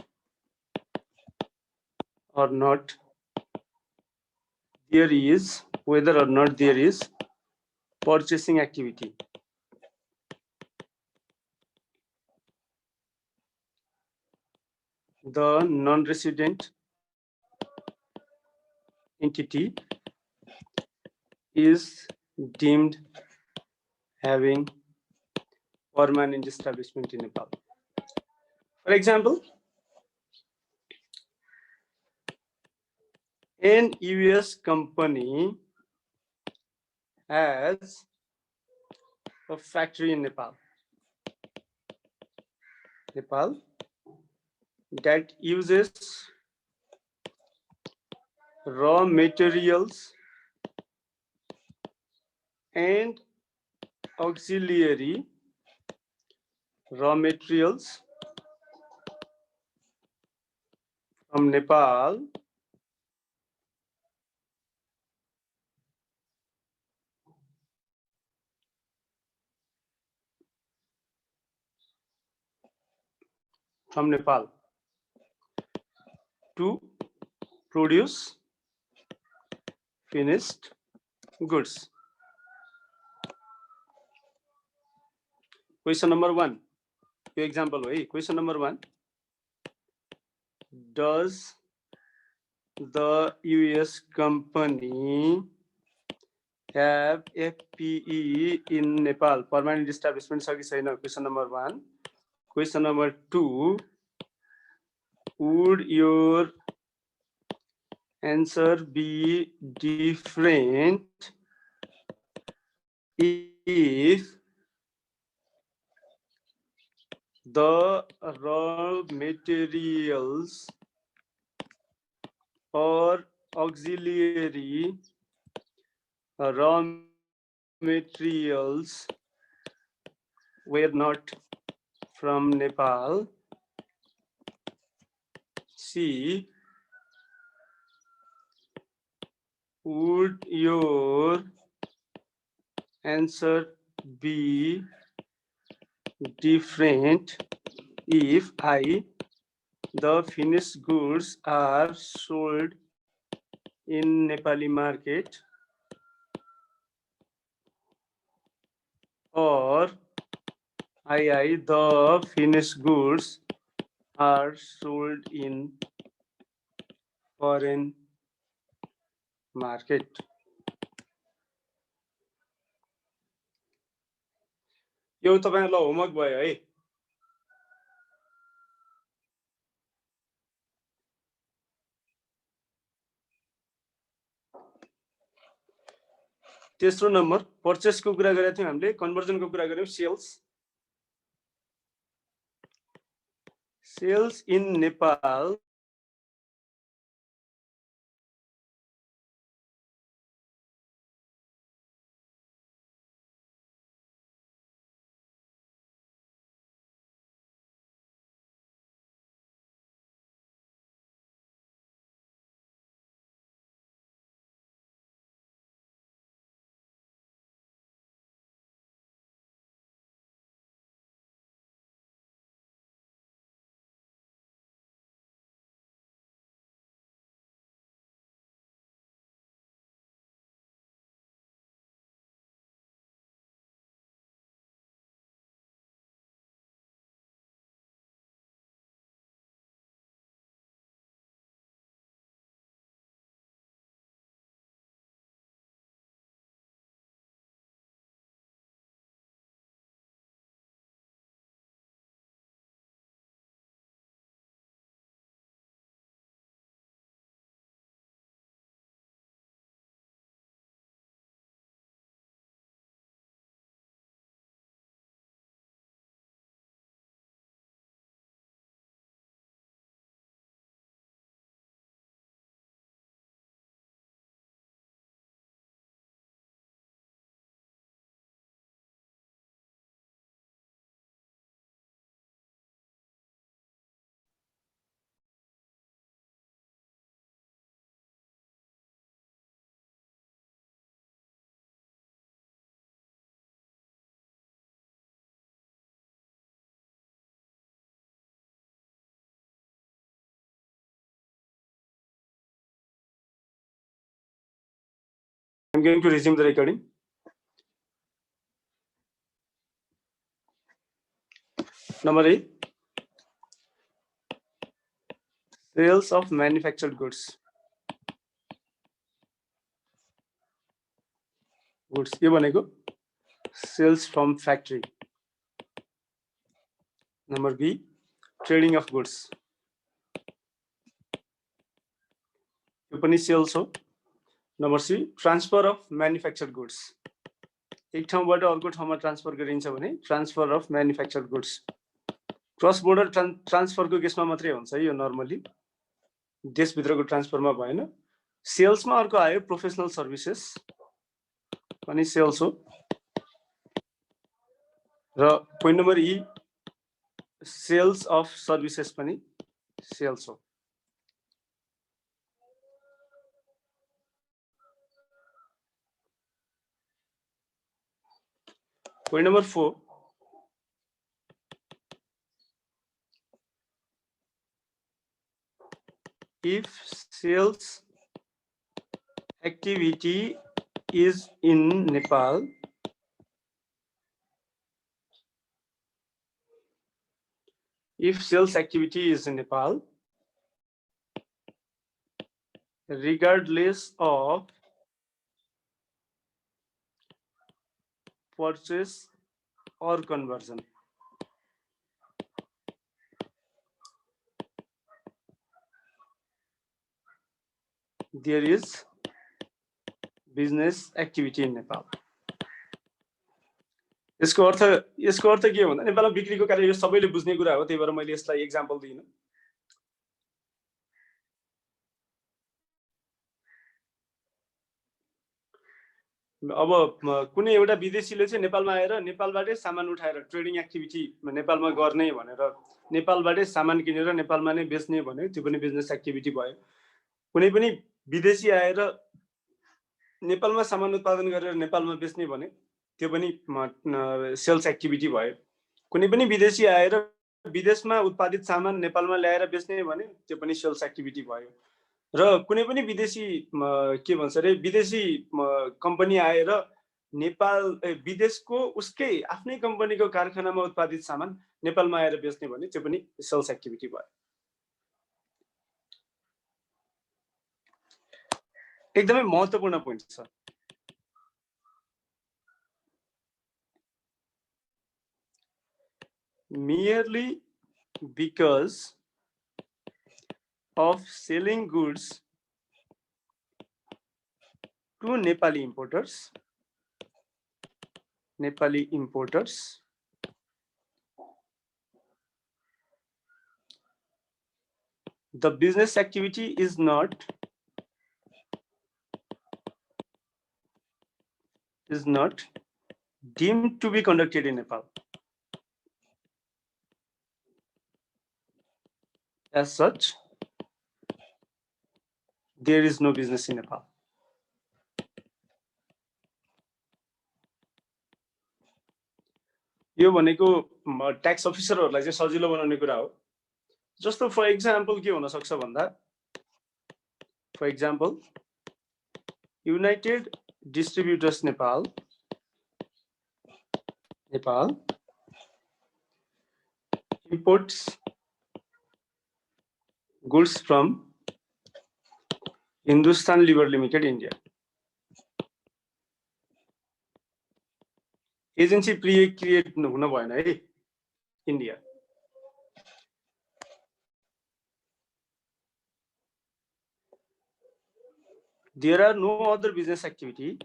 there is purchasing activity, the non-resident entity is deemed having permanent establishment in Nepal. For example, an US company has a factory in Nepal that uses raw materials and auxiliary raw materials from Nepal to produce finished goods. Question number 1. Your example, question number 1. Does the US company have FPE in Nepal? Permanent establishment छ कि छैन? Question number 1. Question number 2. Would your answer be different if the raw materials or auxiliary raw materials were not from Nepal? C. would your answer be different if the finished goods are sold in Nepali market or the finished goods are sold in foreign market? यो तपाईहरुलाई homework भयो है। तेस्रो number पर्चेसको कुरा गरेका थियौं हामीले, कन्भर्जनको कुरा गर्यौं, sales in Nepal I'm going to resume the recording. Number 8, sales of manufactured goods. यो भनेको sales from factory. Number B, trading of goods. यो पनि sales हो. Number C, transfer of manufactured goods. एक ठाउँबाट अर्को ठाउँमा ट्रान्सफर गरिन्छ भने transfer of manufactured goods. Cross border ट्रान्सफरको केसमा मात्रै हुन्छ यो, नर्मली देशभित्रको ट्रान्सफरमा भएन। सेल्समा अर्को आयो प्रोफेसनल सर्भिसेस, पनि सेल्स हो। र point number E, sales of services पनि सेल्स हो। Point number 4, if sales activity is in Nepal, regardless of purchase or conversion, there is business activity in Nepal. यसको अर्थ के हो भन्दा नेपालमा बिक्रीको कार्य यो सबैले बुझ्ने कुरा हो, त्यही भएर मैले यसलाई एक्जाम्पल दिइन। अब कुनै एउटा विदेशीले चाहिँ नेपालमा आएर नेपालबाटै सामान उठाएर ट्रेडिङ एक्टिभिटी नेपालमा गर्ने भनेर नेपालबाटै सामान किनेर नेपालमा नै बेच्ने भने त्यो पनि बिजनेस एक्टिभिटी भयो। कुनै पनि विदेशी आएर नेपालमा सामान उत्पादन गरेर नेपालमा बेच्ने भने त्यो पनि सेल्स एक्टिभिटी भयो। कुनै पनि विदेशी आएर विदेशमा उत्पादित सामान नेपालमा ल्याएर बेच्ने भने त्यो पनि सेल्स एक्टिभिटी भयो। र कुनै पनि विदेशी के भन्छ अरे विदेशी कम्पनी आएर नेपाल विदेशको उसकै आफ्नै कम्पनीको कारखानामा उत्पादित सामान नेपालमा आएर बेच्ने भने त्यो पनि सेल्स एक्टिभिटी भयो। एकदमै महत्त्वपूर्ण पोइन्ट छ। Merely because of selling goods to Nepali importers, the business activity is not deemed to be conducted in Nepal. As such, there is no business in Nepal. यो भनेको ट्याक्स अफिसरहरूलाई चाहिँ सजिलो बनाउने कुरा हो। जस्तो फर एक्जाम्पल के हुन सक्छ भन्दा, for example united distributors Nepal imports goods from Hindustan Lever Limited India. Agency create हुन भएन है India. There are no other business activity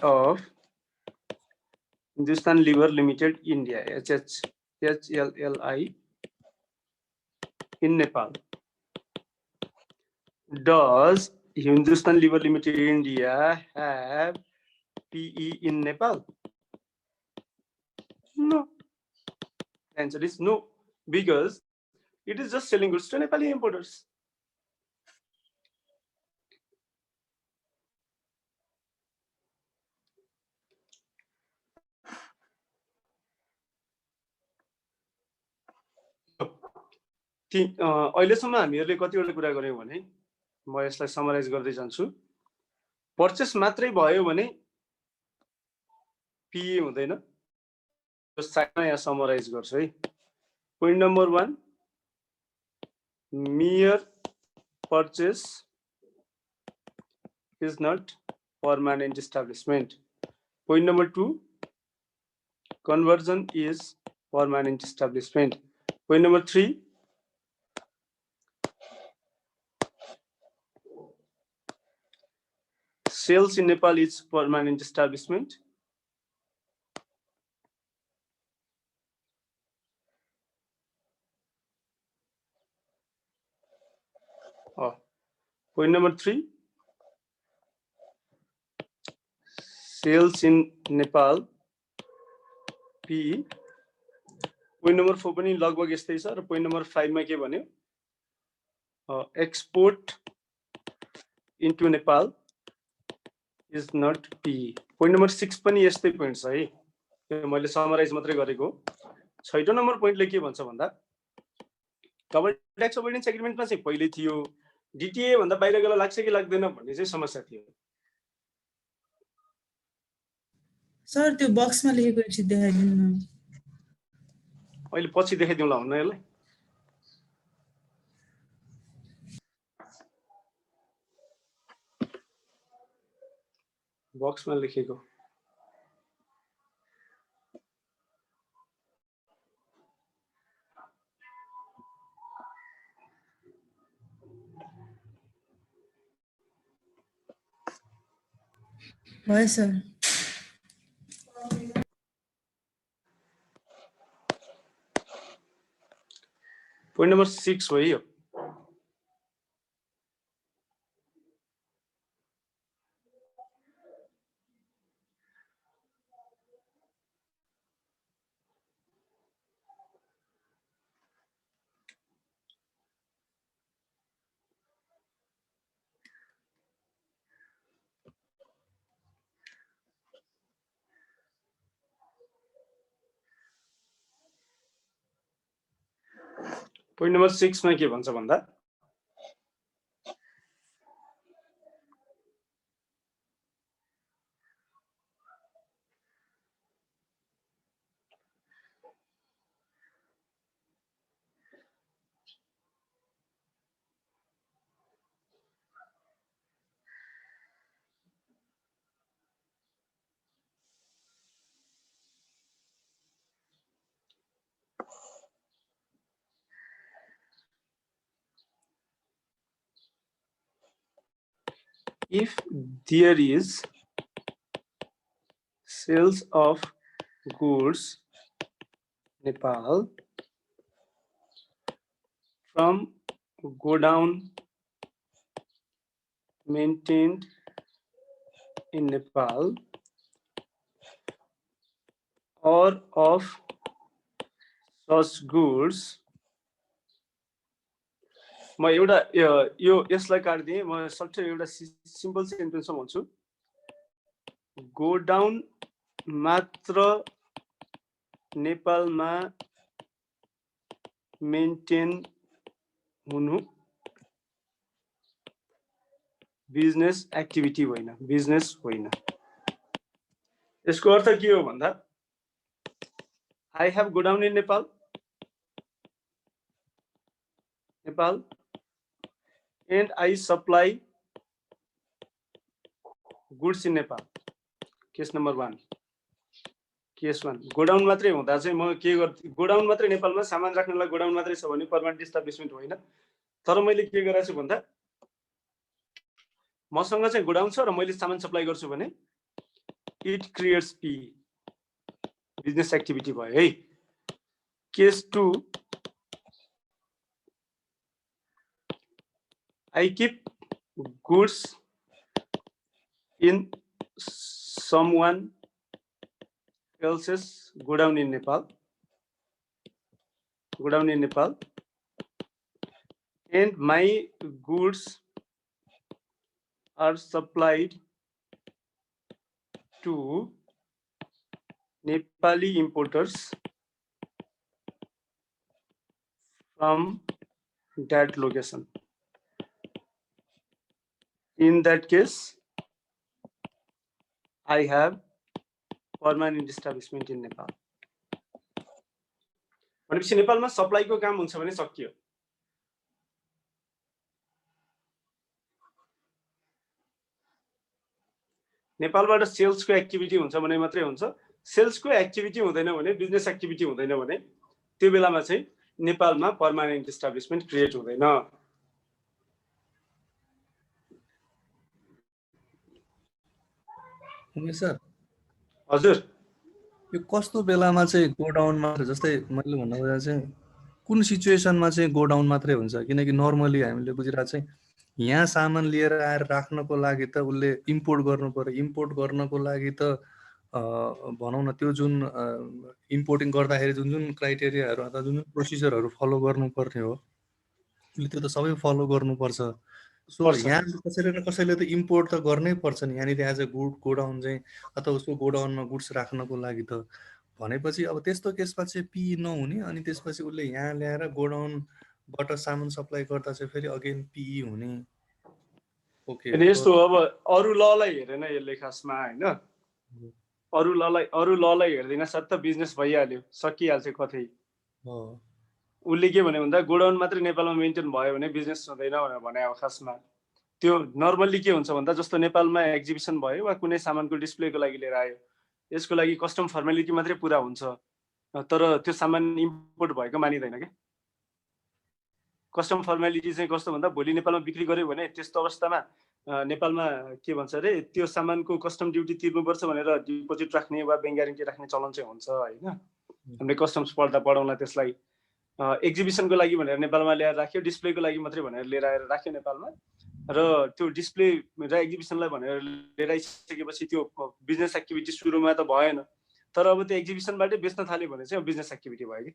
of Hindustan Lever Limited India HLLI in Nepal. Does Hindustan Lever Limited India have PE in Nepal? No. The answer is no, because it is just selling goods to Nepali importers. अहिलेसम्म हामीहरूले कतिवटा कुरा गर्यौं भने म यसलाई summarise गर्दै जान्छु। पर्चेस मात्रै भयो भने पीए हुँदैन। साइडमा यहाँ समराइज गर्छु है। Point number 1, mere purchase is not permanent establishment. Point number 2, conversion is permanent establishment. Point number 3, sales in Nepal is permanent establishment. Point number 3, sales in Nepal PE. Point number 4 पनि लगभग यस्तै छ र point number 5 मा के भन्यो, export into Nepal is not PE. Point number 6 पनि यस्तै पोइन्ट छ है। यो मैले समराइज मात्रै गरेको। 6औं नम्बर पोइन्टले के भन्छ भन्दा, कभर ट्याक्स अभोइडेन्स एग्रिमेन्टमा चाहिँ पहिले थियो, डीटीए भन्दा बाहिर गएर लाग्छ कि लाग्दैन भन्ने चाहिँ समस्या थियो। सर त्यो बक्समा लेखेको एकछिन देखाइदिनु न। अहिले पछि देखाइदिउँला हुन्न यसलाई। बक्समा लेखेको भयो सर। पोइन्ट नम्बर 6 हो यो। पोइन्ट नम्बर 6 मा के भन्छ भन्दा if there is sales of goods Nepal from godown maintained in Nepal or of such goods म एउटा यो यसलाई काट्दिए म सट्टै एउटा सिम्पल सेन्टेन्समा भन्छु गोडाउन मात्र नेपालमा मेन्टेन हुनु बिजनेस एक्टिभिटी होइन बिजनेस होइन यसको अर्थ के हो भन्दा I have godown in Nepal and I supply goods in Nepal. Case number 1. Case 1. Godown मात्रै हुँदा चाहिँ म के गर्छु गोडाउन मात्रै नेपालमा सामान राख्नलाई गोडाउन मात्रै छ भने पर्मानेन्ट इस्टाब्लिशमेन्ट होइन तर मैले के गरेछु छु भन्दा मसँग चाहिँ गोडाउन छ र मैले सामान सप्लाई गर्छु भने it creates P business activity भयो है case 2 I keep goods in someone else's godown in Nepal and my goods are supplied to Nepali importers from that location. In that case, I have permanent establishment in Nepal. भनेपछि नेपालमा सप्लाईको काम हुन्छ भने सकियो नेपालबाट सेल्सको activity हुन्छ भने मात्रै हुन्छ सेल्सको एक्टिभिटी हुँदैन भने बिजनेस एक्टिभिटी हुँदैन भने त्यो बेलामा चाहिँ नेपालमा पर्मानेन्ट इस्टाब्लिशमेन्ट क्रिएट हुँदैन सर हजुर यो कस्तो बेलामा चाहिँ गोडाउन मात्र जस्तै मैले भन्नु खोजेको चाहिँ कुन सिचुएसनमा चाहिँ गोडाउन मात्रै हुन्छ किनकि नर्मली हामीले बुझिरहेको चाहिँ यहाँ सामान लिएर आएर राख्नको लागि त उसले इम्पोर्ट गर्नु पर्यो इम्पोर्ट गर्नको लागि त भनौँ न त्यो जुन इम्पोर्टिङ गर्दाखेरि जुन जुन क्राइटेरियाहरू अथवा जुन जुन प्रोसिजरहरू फलो गर्नुपर्ने हो उसले त्यो त सबै फलो गर्नुपर्छ सो यहाँ कसैले न कसैले त इम्पोर्ट त गर्नै पर्छ नि यहाँनिर एज अ गोडाउन चाहिँ अथवा उसको गोडाउनमा गुड्स राख्नको लागि त भनेपछि अब त्यस्तो केसमा चाहिँ पी नहुने अनि त्यसपछि उसले यहाँ ल्याएर गोडाउनबाट सामान सप्लाई गर्दा चाहिँ फेरि अगेन पी हुने ओके यस्तो अब अरु ललाई हेरेन यसले खासमा हैन अरु ललाई हेर्दैन सट्ट बिजनेस भइहाल्यो सकिहाल्छ कतै उसले के भन्यो भन्दा गोडाउन मात्रै नेपालमा मेन्टेन भयो भने बिजनेस हुँदैन भनेर भने हो खासमा त्यो नर्मल्ली के हुन्छ भन्दा जस्तो नेपालमा एक्जिबिसन भयो वा कुनै सामानको डिस्प्लेको लागि लिएर आयो यसको लागि कस्टम फर्मालिटी मात्रै पुरा हुन्छ तर त्यो सामान इम्पोर्ट भएको मानिदैन के कस्टम फर्मालिटी चाहिँ कस्तो भन्दा भोलि नेपालमा बिक्री गर्यो भने त्यस्तो अवस्थामा नेपालमा के भन्छ रे त्यो सामानको कस्टम ड्युटी तिर्नुपर्छ भनेर डिपोजिट राख्ने वा बैंक ग्यारेन्टी राख्ने चलन चाहिँ हुन्छ हैन हामीले कस्टम्स पढ्दा पढाउला त्यसलाई एक्जिबिसनको लागि भनेर नेपालमा ल्याएर राख्यो डिस्प्लेको लागि मात्रै भनेर लिएर आएर राख्यो नेपालमा र त्यो डिस्प्ले र एक्जिबिसनलाई भनेर लिएर आइसकेपछि त्यो बिजनेस एक्टिभिटी सुरुमा त भएन तर अब त्यो एक्जिबिसनबाटै बेच्न थाल्यो भने चाहिँ बिजनेस एक्टिभिटी भयो कि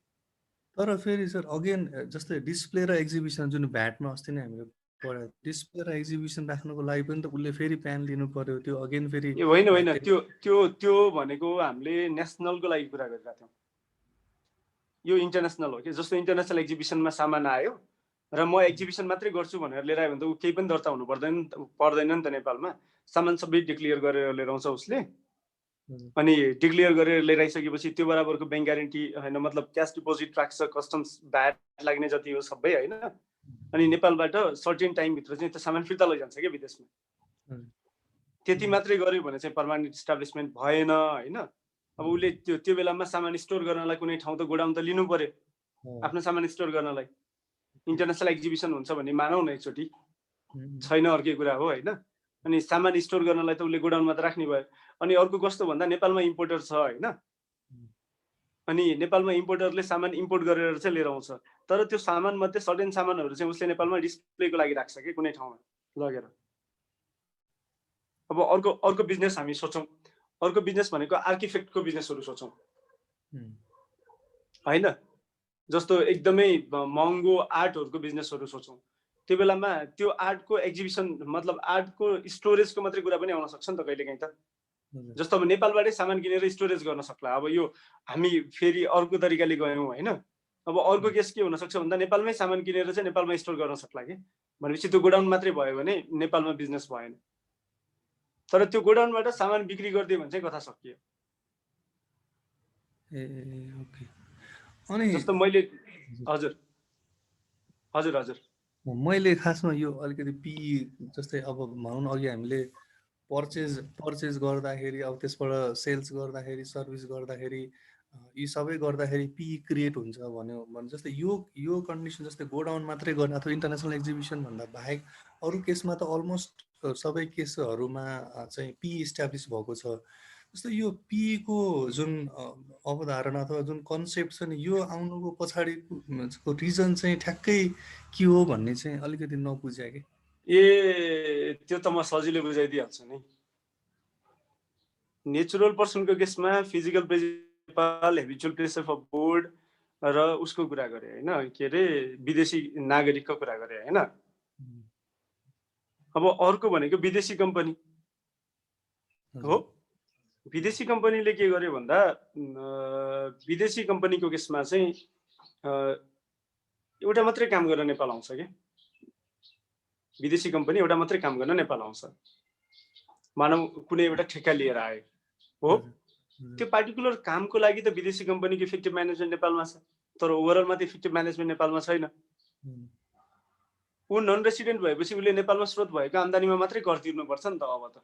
तर फेरि सर अगेन जस्तै डिस्प्ले र एक्जिबिसन जुन भ्याटमा अस्ति नै हामीले पढ्यो डिस्प्ले र एक्जिबिसन राख्नको लागि पनि त उसले फेरि प्यान लिनु पर्यो त्यो अगेन फेरि होइन त्यो भनेको हामीले नेसनलको लागि कुरा गरिरहेका थियौँ यो इन्टरनेसनल हो कि जस्तो इन्टरनेसनल एक्जिबिसनमा सामान आयो र म एक्जिबिसन मात्रै गर्छु भनेर लिएर आयो भने त ऊ केही पनि दर्ता हुनु पर्दैन नि त नेपालमा। सामान सबै डिक्लियर गरेर लिएर आउँछ उसले। अनि डिक्लियर गरेर लिएर आइसकेपछि त्यो बराबरको ब्याङ्क ग्यारेन्टी होइन, मतलब क्यास डिपोजिट राख्छ, कस्टम्स भ्याट लाग्ने जति हो सबै होइन। अनि नेपालबाट सर्टेन टाइमभित्र चाहिँ त्यो सामान फिर्ता लैजान्छ क्या विदेशमा। त्यति मात्रै गर्यो भने चाहिँ पर्मानेन्ट इस्टाब्लिसमेन्ट भएन होइन। अब उसले त्यो बेलामा सामान स्टोर गर्नलाई कुनै ठाउँ त गोडाउन त लिनु पर्यो आफ्नो सामान स्टोर गर्नलाई। इन्टरनेसनल एक्जिबिसन हुन्छ भने मानौ न एकचोटि, छैन अर्कै कुरा हो होइन। अनि सामान स्टोर गर्नलाई त उसले गोडाउनमा त राख्ने भयो। अनि अर्को कस्तो भन्दा नेपालमा इम्पोर्टर छ होइन। अनि नेपालमा इम्पोर्टरले सामान इम्पोर्ट गरेर चाहिँ लिएर आउँछ, तर त्यो सामान मध्ये सर्टेन सामानहरू चाहिँ उसले नेपालमा डिस्प्लेको लागि राख्छ कि कुनै ठाउँमा लगेर। अब अर्को बिजनेस हामी सोचौँ, अर्को बिजनेस भनेको आर्किटेक्टको बिजनेसहरू सोचौँ होइन। जस्तो एकदमै महँगो आर्टहरूको बिजनेसहरू सोचौँ। त्यो बेलामा त्यो आर्टको एक्जिबिसन मतलब आर्टको स्टोरेजको मात्रै कुरा पनि आउन सक्छ नि त कहिलेकाहीँ त। जस्तो अब नेपालबाटै सामान किनेर स्टोरेज गर्न सक्ला। अब यो हामी फेरि अर्को तरिकाले गयौँ होइन। अब अर्को केस के हुनसक्छ भन्दा नेपालमै सामान किनेर चाहिँ नेपालमा स्टोर गर्न सक्ला कि, भनेपछि त्यो गोडाउन मात्रै भयो भने नेपालमा बिजनेस भएन। तर त्यो गोडाउनबाट सामान बिक्री गरिदियो भने चाहिँ कथा सकियो। ओके। अनि जस्तो मैले हजुर हजुर हजुर मैले खासमा यो अलिकति पिई जस्तै अब भनौँ न अघि हामीले पर्चेज गर्दाखेरि अब त्यसबाट सेल्स गर्दाखेरि सर्भिस गर्दाखेरि यी सबै गर्दाखेरि पिई क्रिएट हुन्छ भने जस्तै यो कन्डिसन जस्तै गोडाउन मात्रै गर्ने अथवा इन्टरनेसनल एक्जिबिसन भन्दा बाहेक अरू केसमा त अलमोस्ट सबै केसहरूमा चाहिँ पिई इस्टाब्लिस भएको छ। जस्तो यो पिईको जुन अवधारणा अथवा जुन कन्सेप्ट छ नि यो आउनुको पछाडिको रिजन चाहिँ ठ्याक्कै के हो भन्ने चाहिँ अलिकति नबुझ्या कि। त्यो त म सजिलै बुझाइदिइहाल्छु नि। नेचुरल पर्सनको केसमा physical principal habitual pressure of board र उसको कुरा गरे होइन, के अरे विदेशी नागरिकको कुरा गरे होइन। अब अर्को भनेको विदेशी कम्पनी हो। विदेशी कम्पनीले के गर्यो भन्दा विदेशी कम्पनीको केसमा चाहिँ एउटा मात्रै काम गर्न नेपाल आउँछ कि। विदेशी कम्पनी एउटा मात्रै काम गर्न नेपाल आउँछ। मानव कुनै एउटा ठेक्का लिएर आयो हो, त्यो पार्टिकुलर कामको लागि त विदेशी कम्पनीको इफेक्टिभ म्यानेजमेन्ट नेपालमा छ, तर ओभरअलमा त इफेक्टिभ म्यानेजमेन्ट नेपालमा छैन। ऊ नन रेसिडेन्ट भएपछि उसले नेपालमा स्रोत भएको आम्दानीमा मात्रै कर तिर्नुपर्छ नि त अब त।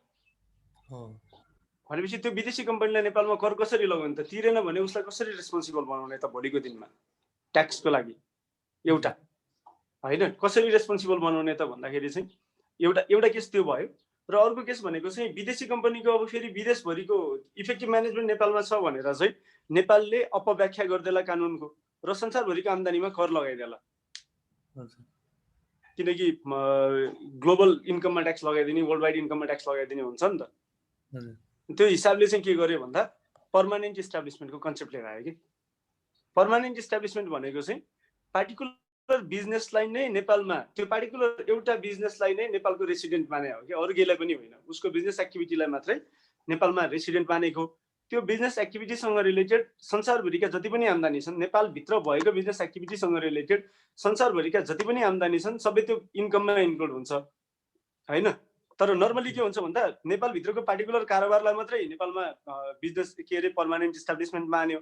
भनेपछि त्यो विदेशी कम्पनीलाई नेपालमा कर कसरी लगाउने त? तिरेन भने उसलाई कसरी रेस्पोन्सिबल बनाउने त भोलिको दिनमा ट्याक्सको लागि? एउटा होइन, कसरी रेस्पोन्सिबल बनाउने त भन्दाखेरि चाहिँ एउटा केस त्यो भयो। र अर्को केस भनेको चाहिँ विदेशी कम्पनीको अब फेरि विदेशभरिको इफेक्टिभ म्यानेजमेन्ट नेपालमा छ भनेर चाहिँ नेपालले अपव्याख्या गरिदेला कानुनको र संसारभरिको आम्दानीमा कर लगाइदेला। किनकि ग्लोबल इन्कममा ट्याक्स लगाइदिने, वर्ल्ड वाइड इन्कममा ट्याक्स लगाइदिने हुन्छ नि त। त्यो हिसाबले चाहिँ के गर्यो भन्दा पर्मानेन्ट इस्टाब्लिसमेन्टको कन्सेप्ट लिएर आयो कि। पर्मानेन्ट इस्टाब्लिसमेन्ट भनेको चाहिँ पार्टिकुलर बिजनेसलाई नै नेपालमा, त्यो पार्टिकुलर एउटा बिजनेसलाई नै नेपालको रेसिडेन्ट माने हो कि, अरू केहीलाई पनि होइन। उसको बिजनेस एक्टिभिटीलाई मात्रै नेपालमा रेसिडेन्ट मानेको। त्यो बिजनेस एक्टिभिटीसँग रिलेटेड संसारभरिका जति पनि आम्दानी छन्, नेपालभित्र भएको बिजनेस एक्टिभिटीसँग रिलेटेड संसारभरिका जति पनि आम्दानी छन् सबै त्यो इन्कममा इन्क्लुड हुन्छ होइन। तर नर्मली के हुन्छ भन्दा नेपालभित्रको पार्टिकुलर कारोबारलाई मात्रै नेपालमा बिजनेस के अरे पर्मानेन्ट इस्टाब्लिसमेन्ट मान्यो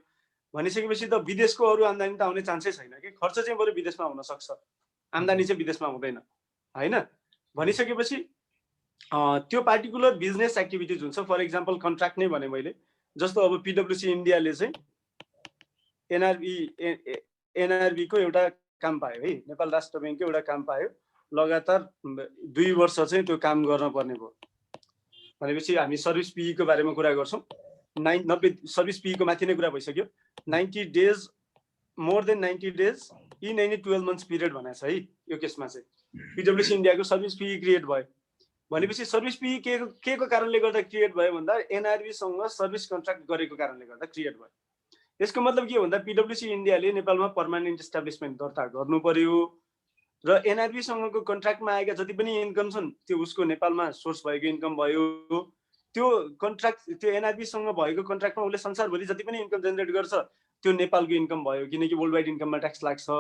भनिसकेपछि त विदेशको अरू आम्दानी त आउने चान्सै छैन कि। खर्च चाहिँ बरु विदेशमा हुन सक्छ, आम्दानी चाहिँ विदेशमा हुँदैन होइन। भनिसकेपछि त्यो पार्टिकुलर बिजनेस एक्टिभिटिज हुन्छ। फर इक्जाम्पल कन्ट्र्याक्ट नै भने मैले, जस्तो अब पिडब्ल्युसी इन्डियाले चाहिँ एनआरबीको एउटा काम पायो है, नेपाल राष्ट्र ब्याङ्कको एउटा काम पायो, लगातार 2 वर्ष चाहिँ त्यो काम गर्न पर्ने भयो। भनेपछि हामी सर्भिस पीको बारेमा कुरा गर्छौँ। 90 सर्भिस पीको माथि नै कुरा भइसक्यो। 90 days, more than 90 days in any 12 months period भनेको छ है यो केसमा चाहिँ। पिडब्ल्युसी इन्डियाको सर्भिस पी क्रिएट भयो भनेपछि सर्भिस पी के को कारणले गर्दा क्रिएट भयो भन्दा एनआरबीसँग सर्भिस कन्ट्र्याक्ट गरेको कारणले गर्दा क्रिएट भयो। यसको मतलब के हो भन्दा पिडब्ल्युसी इन्डियाले नेपालमा पर्मानेन्ट इस्टाब्लिसमेन्ट दर्ता गर्नु पर्यो र एनआरबीसँगको कन्ट्र्याक्टमा आएका जति पनि इन्कम छन् त्यो उसको नेपालमा सोर्स भएको इन्कम भयो। त्यो कन्ट्र्याक्ट त्यो एनआरबी सँग भएको कन्ट्र्याक्टमा उसले संसारभरि जति पनि इन्कम जेनेरेट गर्छ त्यो नेपालको इन्कम भयो, किनकि वर्ल्ड वाइड इन्कममा ट्याक्स लाग्छ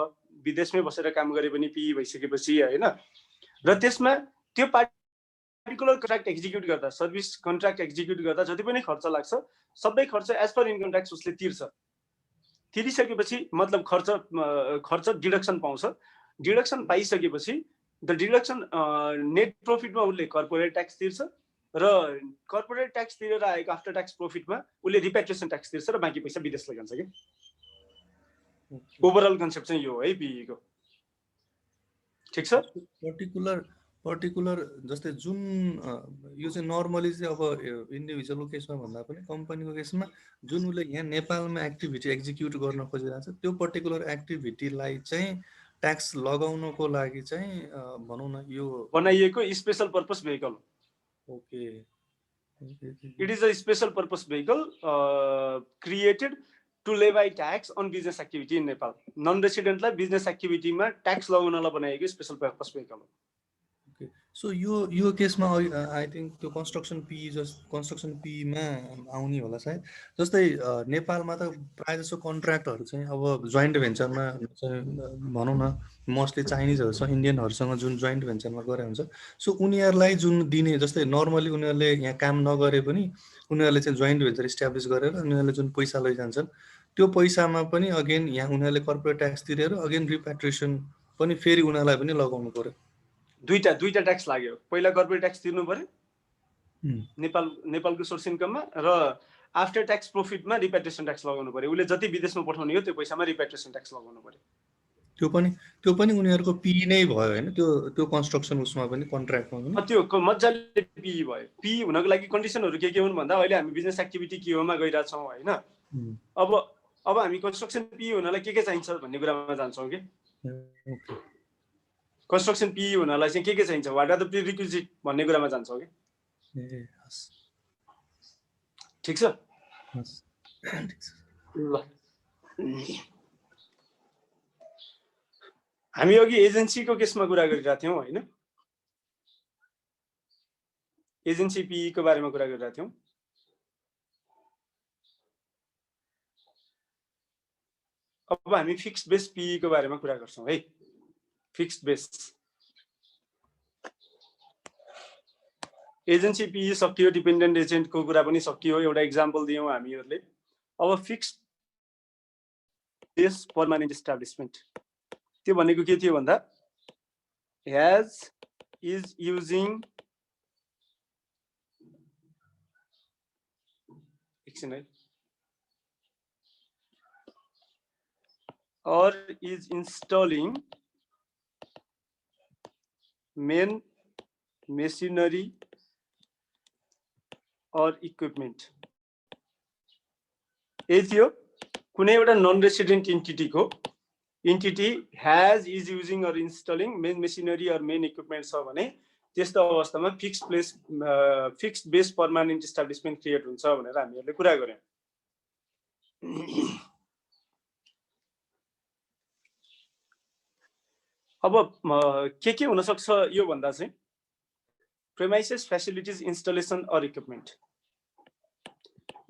विदेशमै बसेर काम गरे पनि पिई भइसकेपछि हैन। र त्यसमा त्यो पार्टिकुलर कन्ट्र्याक्ट एक्जिक्युट गर्दा, सर्भिस कन्ट्र्याक्ट एक्जिक्युट गर्दा जति पनि खर्च लाग्छ सबै खर्च एज पर इन्कम ट्याक्स उसले तिर्छ। तिरिसकेपछि मतलब खर्च डिडक्सन पाउँछ। डिडक्सन पाइसकेपछि द डिडक्सन नेट प्रॉफिटमा उसले कर्पोरेट ट्याक्स तिर्छ र कर्पोरेट ट्याक्स तिरेर आएको आफ्टर ट्याक्स प्रॉफिटमा उसले रिपेट्रिएसन ट्याक्स तिर्छ र बाँकी पैसा विदेश लैजान्छ के। ओभरअल कन्सेप्ट चाहिँ यो है पिई को। ठीक छ। पर्टिकुलर जस्तै जुन यो चाहिँ नर्मली चाहिँ अब इन्डिभिजुअलको केसमा भन्दा पनि कम्पनीको केसमा जुन उसले यहाँ नेपालमा एक्टिभिटी एक्जिक्युट गर्न खोजिरहेको छ त्यो पर्टिकुलर एक्टिभिटीलाई चाहिँ ट्याक्स लगाउनको लागि चाहिँ भनौँ न यो बनाइएको special purpose vehicle. Okay, it is a special purpose vehicle created to levy tax on business activity in Nepal. Non रेसिडेन्टलाई बिजनेस एक्टिभिटीमा ट्याक्स लगाउनलाई बनाएको स्पेशल पर्पस भेहिकल हो। सो यो केसमा आई थिङ्क त्यो कन्स्ट्रक्सन पीमा आउने होला सायद। जस्तै नेपालमा त प्रायः जसो कन्ट्र्याक्टहरू चाहिँ अब जोइन्ट भेन्चरमा भनौँ न मोस्टली चाइनिजहरूसँग इन्डियनहरूसँग जुन जोइन्ट भेन्चरमा गरे हुन्छ सो उनीहरूलाई जुन दिने, जस्तै नर्मली उनीहरूले यहाँ काम नगरे पनि उनीहरूले चाहिँ जोइन्ट भेन्चर इस्टाब्लिस गरेर उनीहरूले जुन पैसा लैजान्छन् त्यो पैसामा पनि अगेन यहाँ उनीहरूले कर्पोरेट ट्याक्स तिरेर अगेन रिप्याट्रिएसन पनि फेरि उनीहरूलाई पनि लगाउनु पर्यो। दुईटा ट्याक्स लाग्यो। पहिला कर्पोरेट ट्याक्स तिर्नु पर्यो नेपालको सोर्स इन्कममा, र आफ्टर ट्याक्स प्रॉफिटमा रिपेट्रिएसन ट्याक्स लगाउनु पर्यो। उसले जति विदेशमा पठाउने हो त्यो पैसामा रिपेट्रिएसन ट्याक्स लगाउनु पर्यो। त्यो पनि उनीहरूको पी नै भयो हैन। त्यो कन्स्ट्रक्सन उसमा पनि कन्ट्र्याक्टमा पनि त्यो मजाले पी भयो। पी हुनको लागि कन्डिसनहरू के हुन् भन्दा अहिले हामी बिजनेस एक्टिभिटी केओमा गइरहेछौँ हैन। अब हामी कन्स्ट्रक्सन पी हुनलाई के चाहिन्छ भन्ने कुरामा जान्छौँ कि कन्स्ट्रक्सन पी हुनलाई चाहिँ के चाहिन्छ, व्हाट आर द प्रिरिक्विजिट भन्ने कुरामा जान्छौँ कि। ठीक छ। ल हामी अघि एजेन्सीको केसमा कुरा गरिरहेका थियौँ हैन। एजेन्सी पी को बारेमा कुरा गरिरहेका थियौँ। अब हामी फिक्स्ड बेस पी को बारेमा कुरा गर्छौँ है। फिक्स्ड बेस एजेन्सी पी सकियो, डिपेन्डेन्ट एजेन्टको कुरा पनि सकियो, एउटा इक्जाम्पल दियौँ हामीहरूले। अब फिक्स्ड बेस पर्मानेन्ट इस्टाब्लिसमेन्ट त्यो भनेको के थियो भन्दा हैज इज युजिङ एकछिन है or is installing main machinery or equipment। यही थियो कुनै एउटा non resident entity has is using or installing main machinery or main equipment छ भने त्यस्तो अवस्थामा fixed base permanent establishment create हुन्छ भनेर हामीहरूले कुरा गर्यौं। अब के हुन सक्छ यो भन्दा चाहिँ premises, facilities, installation or equipment.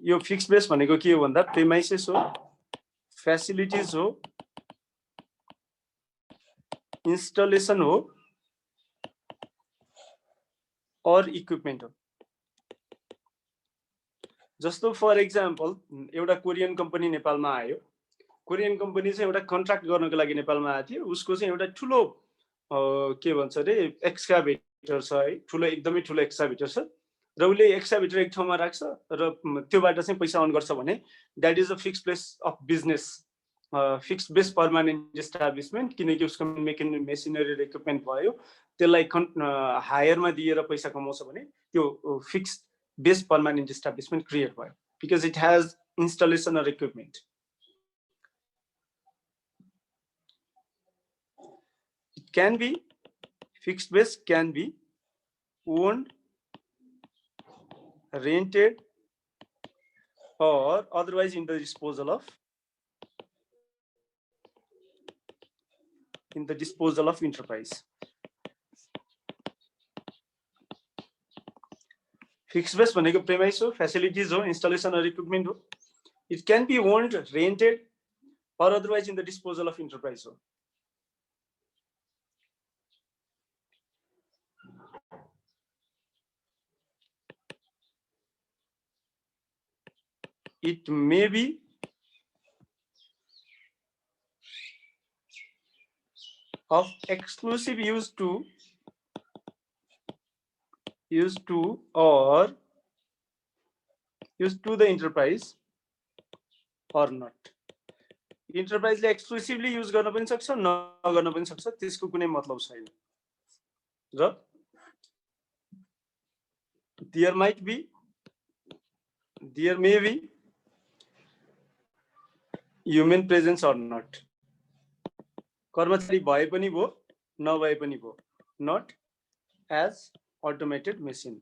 यो फिक्स्ड बेस भनेको के हो भन्दा प्रेमाइसेस हो, फ्यासिलिटिज हो, इन्स्टलेसन हो और इक्विपमेन्ट हो। जस्तो फर एक्जाम्पल एउटा कोरियन कम्पनी नेपालमा आयो। कोरियन कम्पनी चाहिँ एउटा कन्ट्र्याक्ट गर्नको लागि नेपालमा आएको थियो। उसको चाहिँ एउटा ठुलो के भन्छ अरे एक्सकाभेटर छ है, एकदमै ठुलो एक्सकाभेटर छ र उसले एक्सकाभेटर एक ठाउँमा राख्छ र त्योबाट चाहिँ पैसा अर्न गर्छ भने that is a fixed place of business, fixed base permanent establishment. किनकि उसको मेसिनरी र इक्विपमेन्ट भयो, त्यसलाई हायरमा दिएर पैसा कमाउँछ भने त्यो fixed base permanent establishment create भयो because it has installation or equipment. Can be fixed base, can be owned, rented, or otherwise in the disposal of enterprise. Fix base भनेको प्रेमाइस हो, फेसिलिटिज हो, इन्स्टलेसन और equipment हो. It can be owned, rented or otherwise in the disposal of enterprise. It may be of exclusive use to or use to the enterprise or not. Enterprise ले exclusively use गर्न पनि सक्छ, नगर्न पनि सक्छ, त्यसको कुनै मतलब छैन. र there may be human presence or not. कर्मचारी भए पनि भो, नभए पनि भो. Not as automated machine.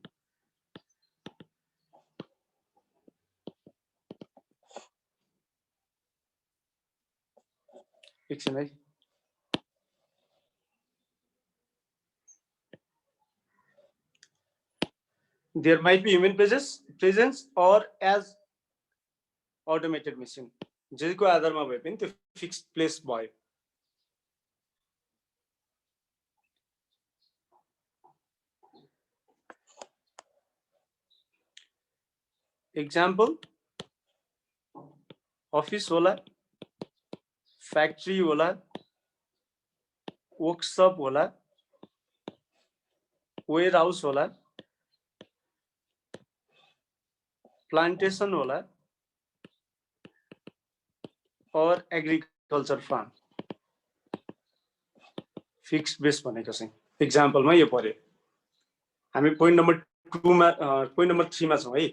एकछिन है. There might be human presence or as automated machine. जेको आधारमा भए पनि त्यो फिक्स्ड प्लेस भयो. Example, office होला, factory होला, workshop होला, warehouse होला, plantation होला, or agriculture farm. Fixed base भनेको चाहिँ एक्जाम्पलमा यो पर्यो. हामी पोइन्ट नम्बर 2 मा पोइन्ट नम्बर 3 मा छौं है.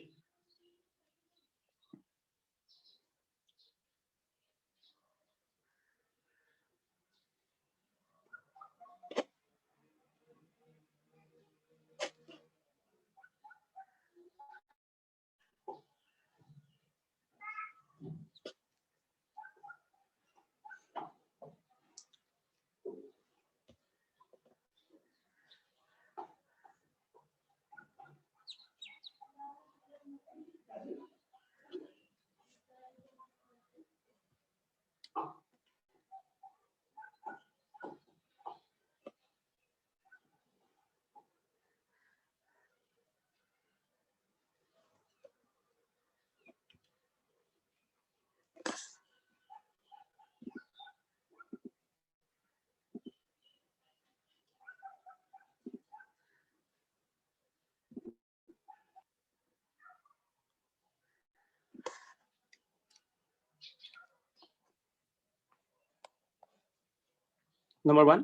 Number 1,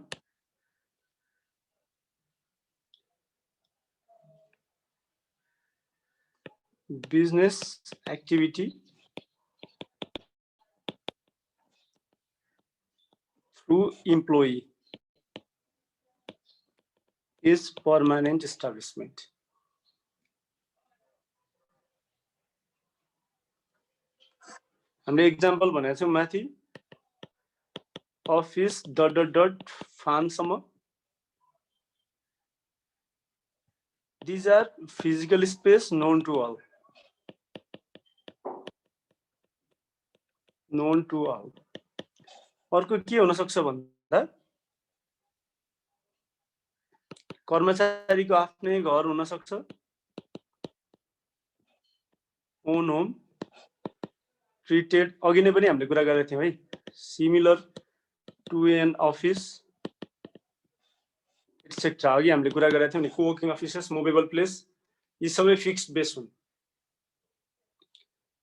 business activity through employee is permanent establishment. हामीले एक्जाम्पल भनेको छौं माथि office ... farm सम्म. These are physical space known to all. अर्को के हुन सक्छ भन्दा कर्मचारीको आफ्नै घर हुन सक्छ, ओन होम, ट्रिटेड, अघि नै पनि हामीले कुरा गरेका थियौं है, similar to an office etcetera. अघि हामीले कुरा गरेका थियौं नि, कोवर्किङ अफिसेस, मुभेबल प्लेस, यी सबै फिक्स्ड बेस हुन्.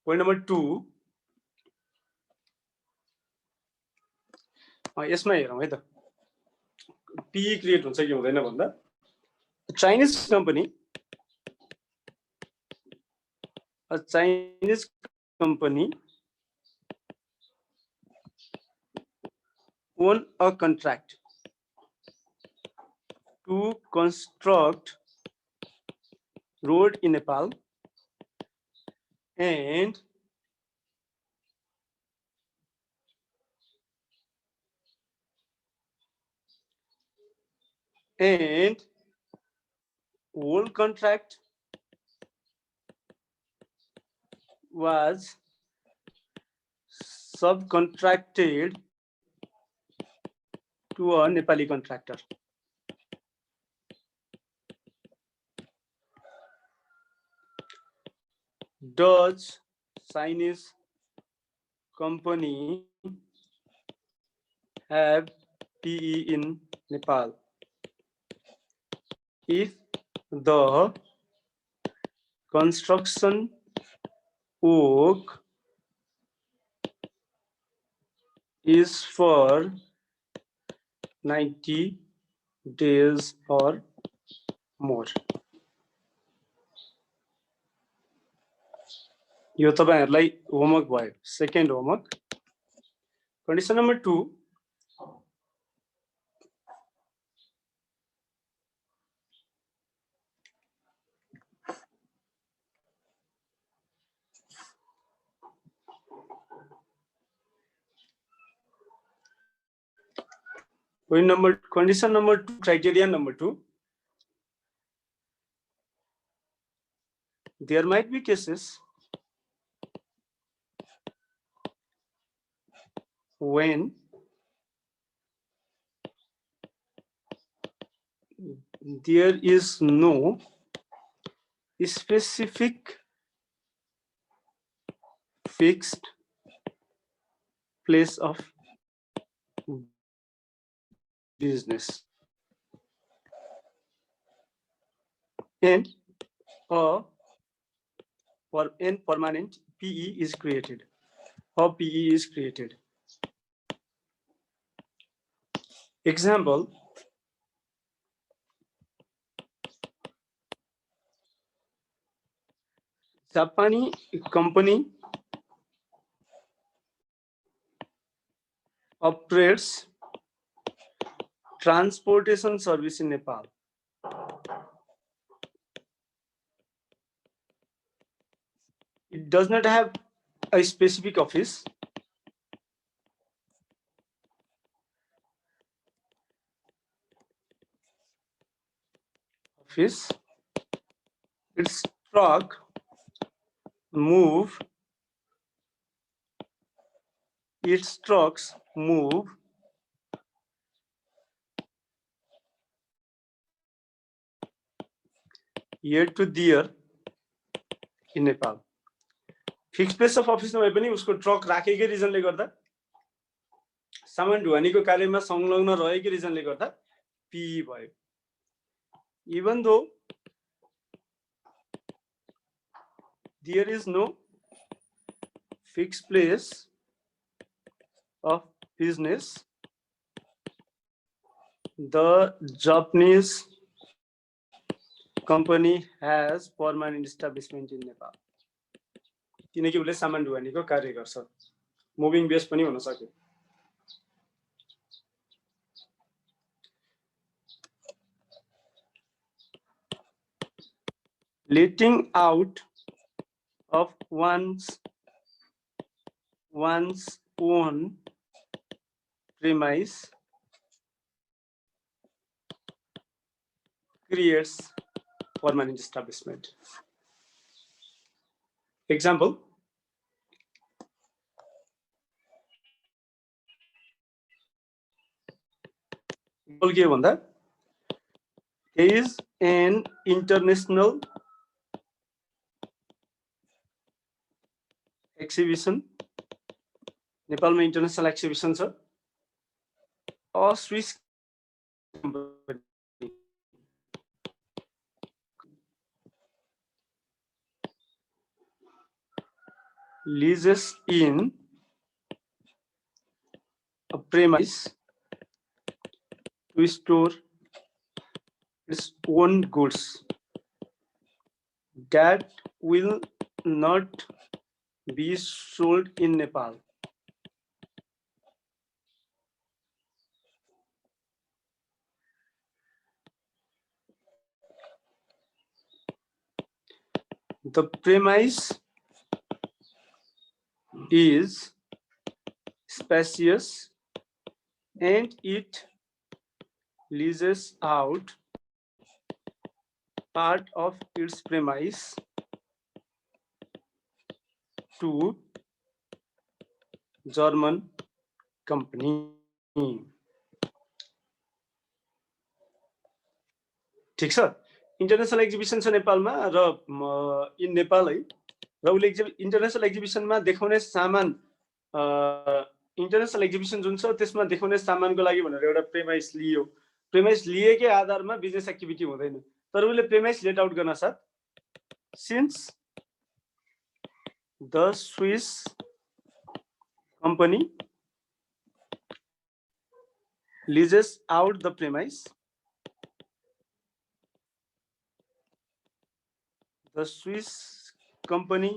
पोइन्ट नम्बर 2, यसमा हेरौँ है त, पी क्रिएट हुन्छ कि हुँदैन भन्दा Chinese company won a contract to construct road in Nepal and whole contract was subcontracted to a Nepali contractor. Does Chinese company have PE in Nepal? If the construction work is for 90 days or more. यो तपाईहरुलाई homework भयो second homework condition number 2 condition number 2 criterion number 2 there might be cases when there is no specific fixed place of business and permanent PE is created. How PE is created? Example, Japanese company operates transportation service in Nepal. It does not have a specific office. Its truck move. Its trucks move here to there in Nepal. Fixed place of office नभए पनि उसको truck राखेकै रिजनले गर्दा सामान ढुवानीको कार्यमा संलग्न रहेकै रिजनले गर्दा PE भयो. Even though there is no fixed place of business, the Japanese company has permanent establishment in Nepal. किनकि उसले सामान ढुवानीको कार्य गर्छ. मुभिङ बेस पनि हुन सक्यो. Letting out of one's own premise creates permanent establishment. Example, के भन्दा there is an international exhibition. नेपालमा international exhibition छ. A Swiss company leases in a premise to store its own goods that will not be sold in Nepal. The premise is spacious and it leases out part of its premise to German company. ठीक छ, international exhibition छ नेपालमा र in Nepal है, र उसले international एक्जिबिसनमा देखाउने सामान, इन्टरनेसनल एक्जिबिसन जुन छ त्यसमा देखाउने सामानको लागि भनेर एउटा प्रेमाइस लियो। प्रेमाइस लिएकै आधारमा बिजनेस एक्टिभिटी हुँदैन, तर उसले प्रेमाइस लेट आउट गर्न साथ since the Swiss company leases out the premise, the Swiss company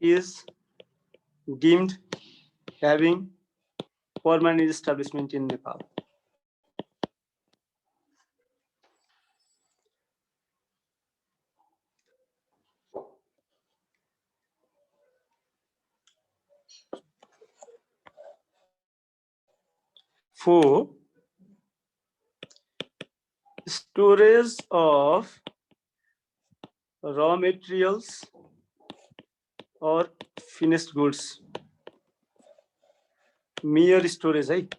is deemed having permanent establishment in Nepal. For storage of raw materials or finished goods, mere storage है,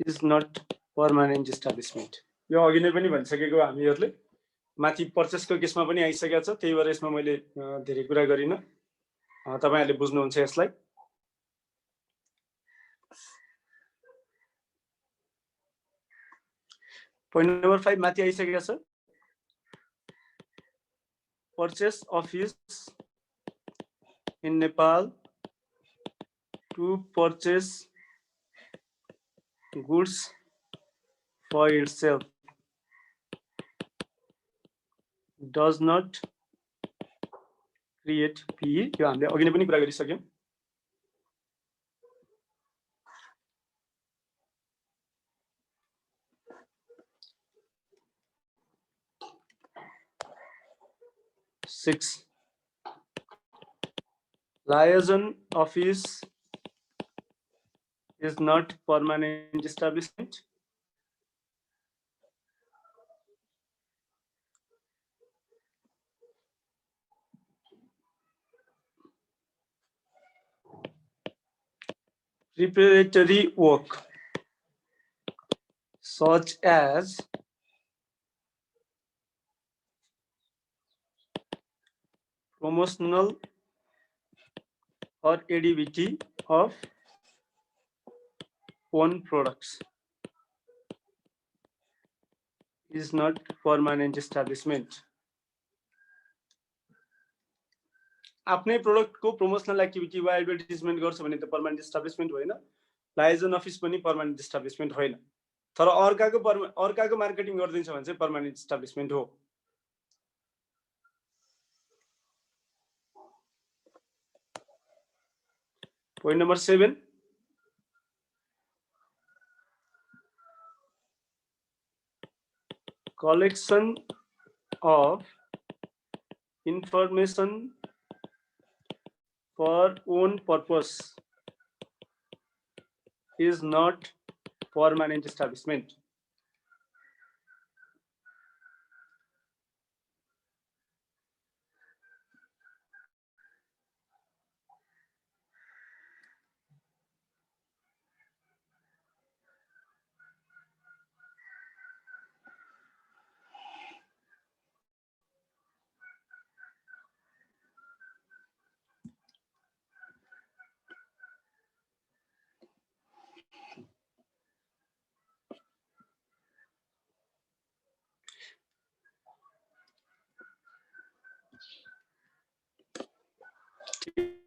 is not permanent establishment. यो अघि नै पनि भनिसकेको हामीहरूले, माथि पर्चेसको केसमा पनि आइसकेको छ, त्यही भएर यसमा मैले धेरै कुरा गरिन, तपाईहरुले बुझ्नुहुन्छ यसलाई। Point number 5 माथि आइसकेको छ, purchase office in Nepal to purchase goods for itself does not create PE. यो हामीले अघि नै पनि कुरा गरिसक्यौं। Six, liaison office is not permanent establishment. Preparatory work such as promotional or ADVT of own products is not permanent establishment. आफ्नै प्रोडक्टको promotional activity वा advertisement गर्छ भने त पर्मानेन्ट इस्टाब्लिशमेन्ट होइन, लाइजन अफिस पनि पर्मानेन्ट इस्टाब्लिशमेन्ट होइन, तर अर्काको मार्केटिङ गर्दिन्छ भने चाहिँ पर्मानेन्ट इस्टाब्लिशमेन्ट हो। Point number 7, collection of information for own purpose is not permanent establishment.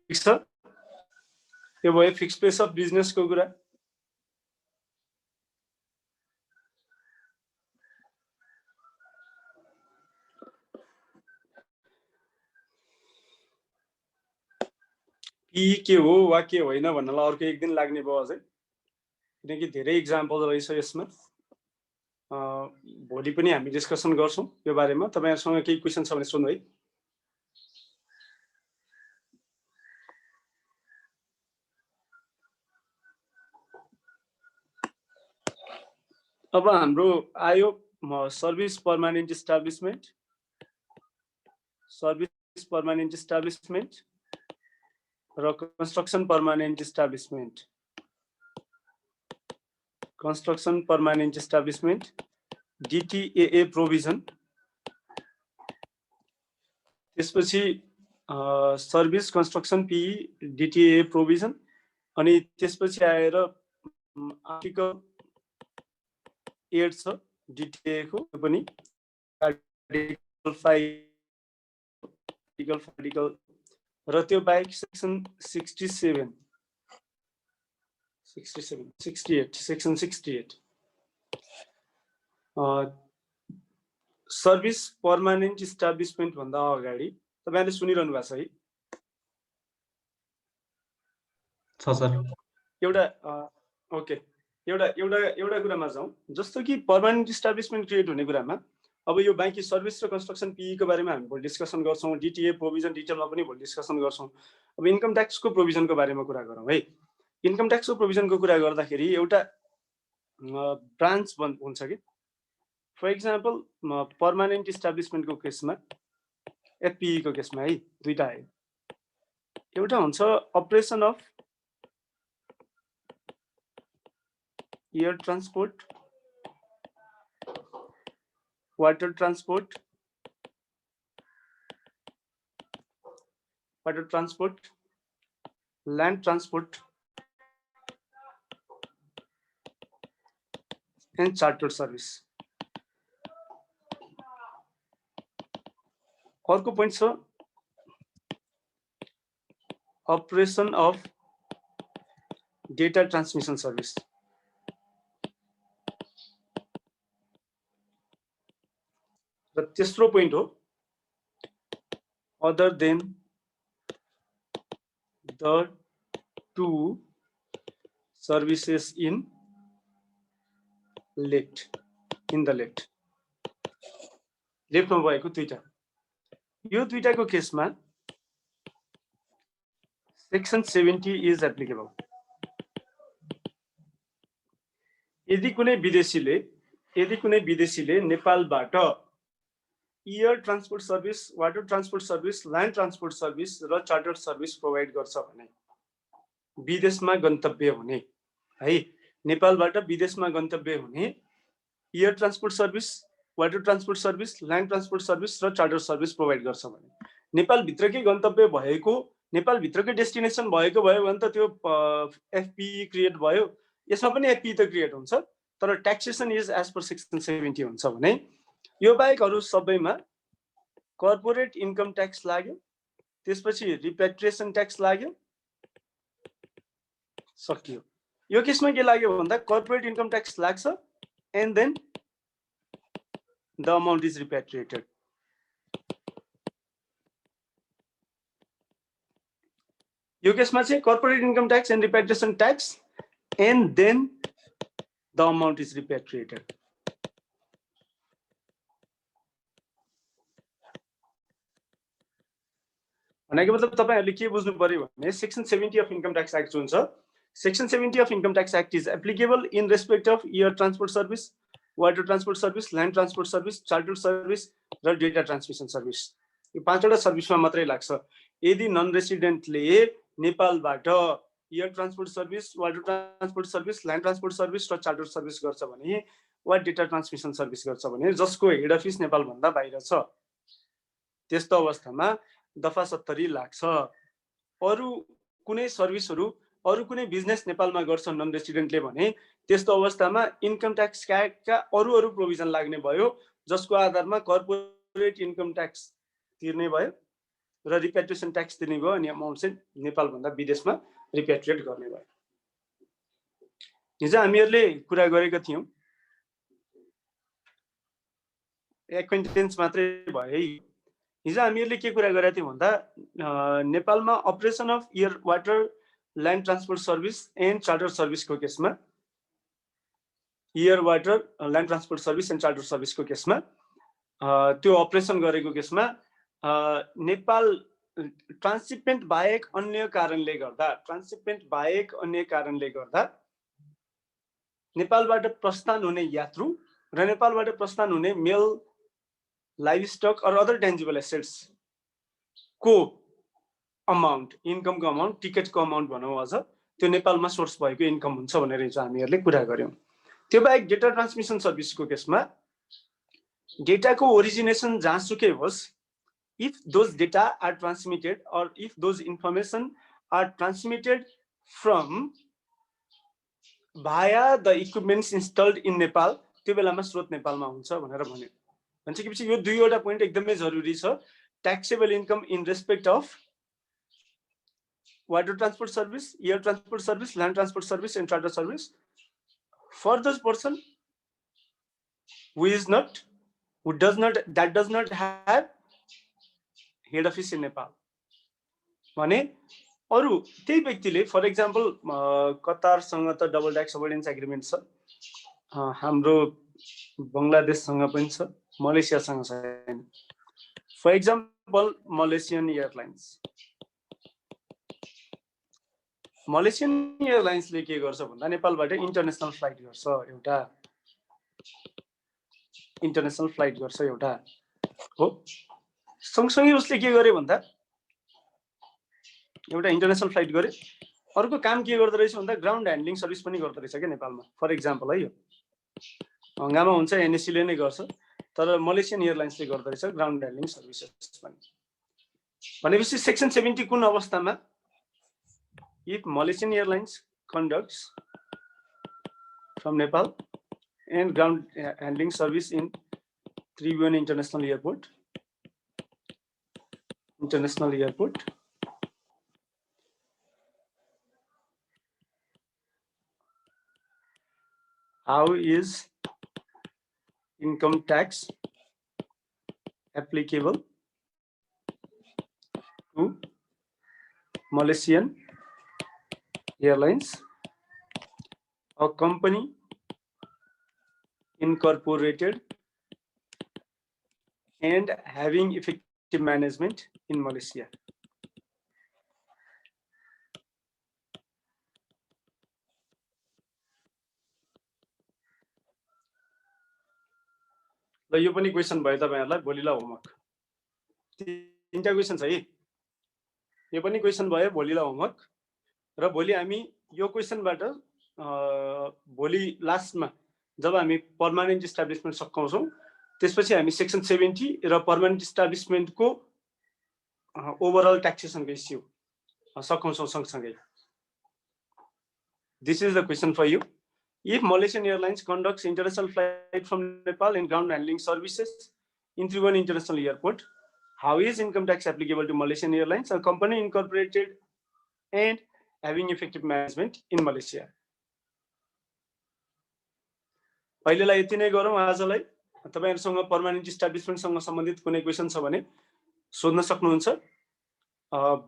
ठीक छ, यो भयो फिक्स प्लेस अफ बिजनेस को कुरा। पी के हो वा के होइन भन्नलाई अर्को एक दिन लाग्ने भयो अझै, किनकि धेरै इक्जाम्पल रहेछ यसमा। भोलि पनि हामी डिस्कसन गर्छौं यो बारेमा। तपाईहरुसँग केही क्वेशन छ भने सोध्नु है। अब हाम्रो आयो service permanent establishment service permanent establishment र construction permanent establishment. Construction permanent establishment DTAA provision, त्यसपछि service construction PE DTAA provision, अनि त्यसपछि आएर आर्टिकल 8 छ DTAA को पनि, आर्टिकल 5 र त्यो बाहेक section 68 section 68 service permanent establishment भन्दा अगाडि तपाईहरुले सुनिरहनु भएको छ है? छ सर। एउटा ओके, एउटा कुरामा जाउँ। जस्तो कि पर्मानेन्ट इस्टाब्लिसमेन्ट क्रिएट हुने कुरामा अब यो बाँकी सर्भिस र कन्स्ट्रक्सन PE को बारेमा हामी भोलि डिस्कसन गर्छौँ, DTA प्रोभिजन डिटेलमा पनि भोलि डिस्कसन गर्छौँ। अब इन्कम ट्याक्सको प्रोभिजनको बारेमा कुरा गरौँ है। इन्कम ट्याक्सको प्रोभिजनको कुरा गर्दाखेरि एउटा ब्रान्च हुन्छ कि, फर इक्जाम्पल पर्मानेन्ट इस्टाब्लिसमेन्टको केसमा FPE को केसमा है दुईटा आयो। एउटा हुन्छ operation of air transport, water transport, land transport and charter service. अर्को पोइन्ट छ operation of data transmission service. र तेस्रो पोइन्ट हो other than the two services in the लेफ्टमा भएको दुईटा। यो दुईटाको केसमा सेक्सन 70 इज एप्लिकेबल। यदि कुनै विदेशीले नेपालबाट air transport service, water transport service, land transport service र चार्टर सर्भिस प्रोभाइड गर्छ भने विदेशमा गन्तव्य हुने है, नेपालबाट विदेशमा गन्तव्य हुने air transport service, water transport service, land transport service र चार्टर सर्भिस प्रोभाइड गर्छ भने नेपालभित्रकै गन्तव्य भएको, नेपालभित्रकै डेस्टिनेसन भएको भयो भने त त्यो FPE क्रिएट भयो। यसमा पनि FPE त क्रिएट हुन्छ, तर taxation is as per section 70 हुन्छ भने यो बाहेक अरू सबैमा कर्पोरेट इन्कम ट्याक्स लाग्यो, त्यसपछि रिपेट्रिएसन ट्याक्स लाग्यो, सकियो। यो केसमा के लाग्यो भन्दा कर्पोरेट इन्कम ट्याक्स लाग्छ and then the amount is repatriated. यो केसमा चाहिँ corporate income tax and repatriation tax and then the amount is repatriated. भनेको मतलब तपाईहरुले के बुझ्नु पर्यो भने section 70 of income tax act जुन छ, section 70 of income tax act is applicable in respect of air transport service, water transport service, land transport service, charter service र डेटा ट्रान्समिसन सर्भिस। यो पाँचवटा सर्भिसमा मात्रै लाग्छ। यदि नन रेसिडेन्टले नेपालबाट air transport service, water transport service, land transport service र charter service गर्छ भने वा डेटा ट्रान्समिसन सर्भिस गर्छ भने जसको हेड अफिस नेपालभन्दा बाहिर छ, त्यस्तो अवस्थामा दफा 70 लाग्छ। अरू कुनै सर्भिसहरू, अरू कुनै बिजनेस नेपालमा गर्छ नन रेसिडेन्टले भने त्यस्तो अवस्थामा इन्कम ट्याक्स एक्टका अरू प्रोभिजन लाग्ने भयो, जसको आधारमा कर्पोरेट इन्कम ट्याक्स तिर्ने भयो र रिपेट्रिएसन ट्याक्स तिर्ने भयो, अनि अमाउन्ट चाहिँ नेपालभन्दा विदेशमा रिपेट्रिएट गर्ने भयो। हिजो हामीहरूले कुरा गरेका थियौँ, एक्वेन्टेन्स मात्रै भयो है। हिजो हामीहरूले के कुरा गरेका थियौँ भन्दा नेपालमा operation of air, water, land transport service and charter सर्भिसको केसमा, air, water, land transport service and charter सर्भिसको केसमा त्यो अपरेसन गरेको केसमा नेपाल ट्रान्सशिपमेन्ट बाहेक अन्य कारणले गर्दा नेपालबाट प्रस्थान हुने यात्रु र नेपालबाट प्रस्थान हुने मेल, livestock or other tangible assets को अमाउन्ट, इन्कमको अमाउन्ट, टिकटको अमाउन्ट भनौँ अझ, त्यो नेपालमा सोर्स भएको इन्कम हुन्छ भनेर हिजो हामीहरूले कुरा गऱ्यौँ। त्यो बाहेक डेटा ट्रान्समिसन सर्भिसको केसमा डेटाको ओरिजिनेसन जहाँसुकै होस्, if those data are transmitted or if those information are transmitted from via the equipments installed in Nepal, त्यो बेलामा स्रोत नेपालमा हुन्छ भनेर भन्यो। भनेपछि यो दुईवटा पोइन्ट एकदमै जरुरी छ। Taxable income in respect of water transport service, air transport service, land transport service, and charter service for those person who does not have head office in Nepal. भने अरु त्यही व्यक्तिले फर एक्जाम्पल कतारसँग त double tax avoidance agreement छ, हाम्रो बंगलादेशसँग पनि छ, मलेसियासँग छैन। फर एक्जाम्पल मलेसियन एयरलाइन्सले के गर्छ भन्दा नेपालबाट इन्टरनेसनल फ्लाइट गर्छ एउटा हो। सँगसँगै उसले के गर्यो भन्दा एउटा इन्टरनेसनल फ्लाइट गर्यो, अर्को काम के गर्दो रहेछ भन्दा ग्राउन्ड ह्यान्डलिङ सर्भिस पनि गर्दो रहेछ के नेपालमा। फर एक्जाम्पल है, यो हंगामा हुन्छ एनएससी ले नै गर्छ, तर मलेसियन एयरलाइन्सले गर्दो रहेछ ग्राउन्ड ह्यान्डलिङ सर्भिसेस पनि। भनेपछि सेक्सन 70 कुन अवस्थामा, if Malaysian Airlines conducts from Nepal and ground handling service in Tribhuvan International Airport, how is income tax applicable to Malaysian Airlines, a company incorporated and having effective management in Malaysia. ल यो पनि question भयो तपाईहरुलाई भोलिलाई homework. तीनटा question छ है, यो पनि क्वेशन भयो भोलिलाई होमवर्क। र भोलि हामी यो क्वेशनबाट भोलि लास्टमा जब हामी पर्मानेन्ट इस्टाब्लिशमेन्ट सकाउँछौं, त्यसपछि हामी सेक्सन 70 र पर्मानेन्ट इस्टाब्लिशमेन्टको ओभरअल ट्याक्सेसनको इस्यु सकाउँछौं सँगसँगै। This is the question for you. If Malaysian Airlines conducts international flight from Nepal and ground handling services in Tribhuvan International Airport, how is income tax applicable to Malaysian Airlines, a company incorporated and having effective management in Malaysia? पहिलेलाई यति नै गरौँ आजलाई। तपाईहरुसँग permanent इस्टाब्लिशमेन्टसँग सम्बन्धित कुनै question छ भने सोध्न सक्नुहुन्छ।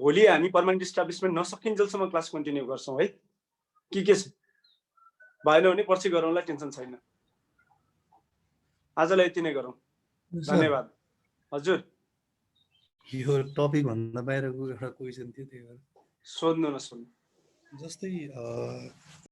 भोलि हामी पर्मानेन्ट इस्टाब्लिशमेन्ट नसकिन्जेलसम्म क्लास कन्टिन्यू गर्छौं है। के छ भएन भने पछि गरौँला, टेन्सन छैन। आजलाई यति नै गरौँ, धन्यवाद। हजुर, यो टपिक भन्दा बाहिरको एउटा क्वेशन थियो, त्यही भएर सोध्नु न। जस्तै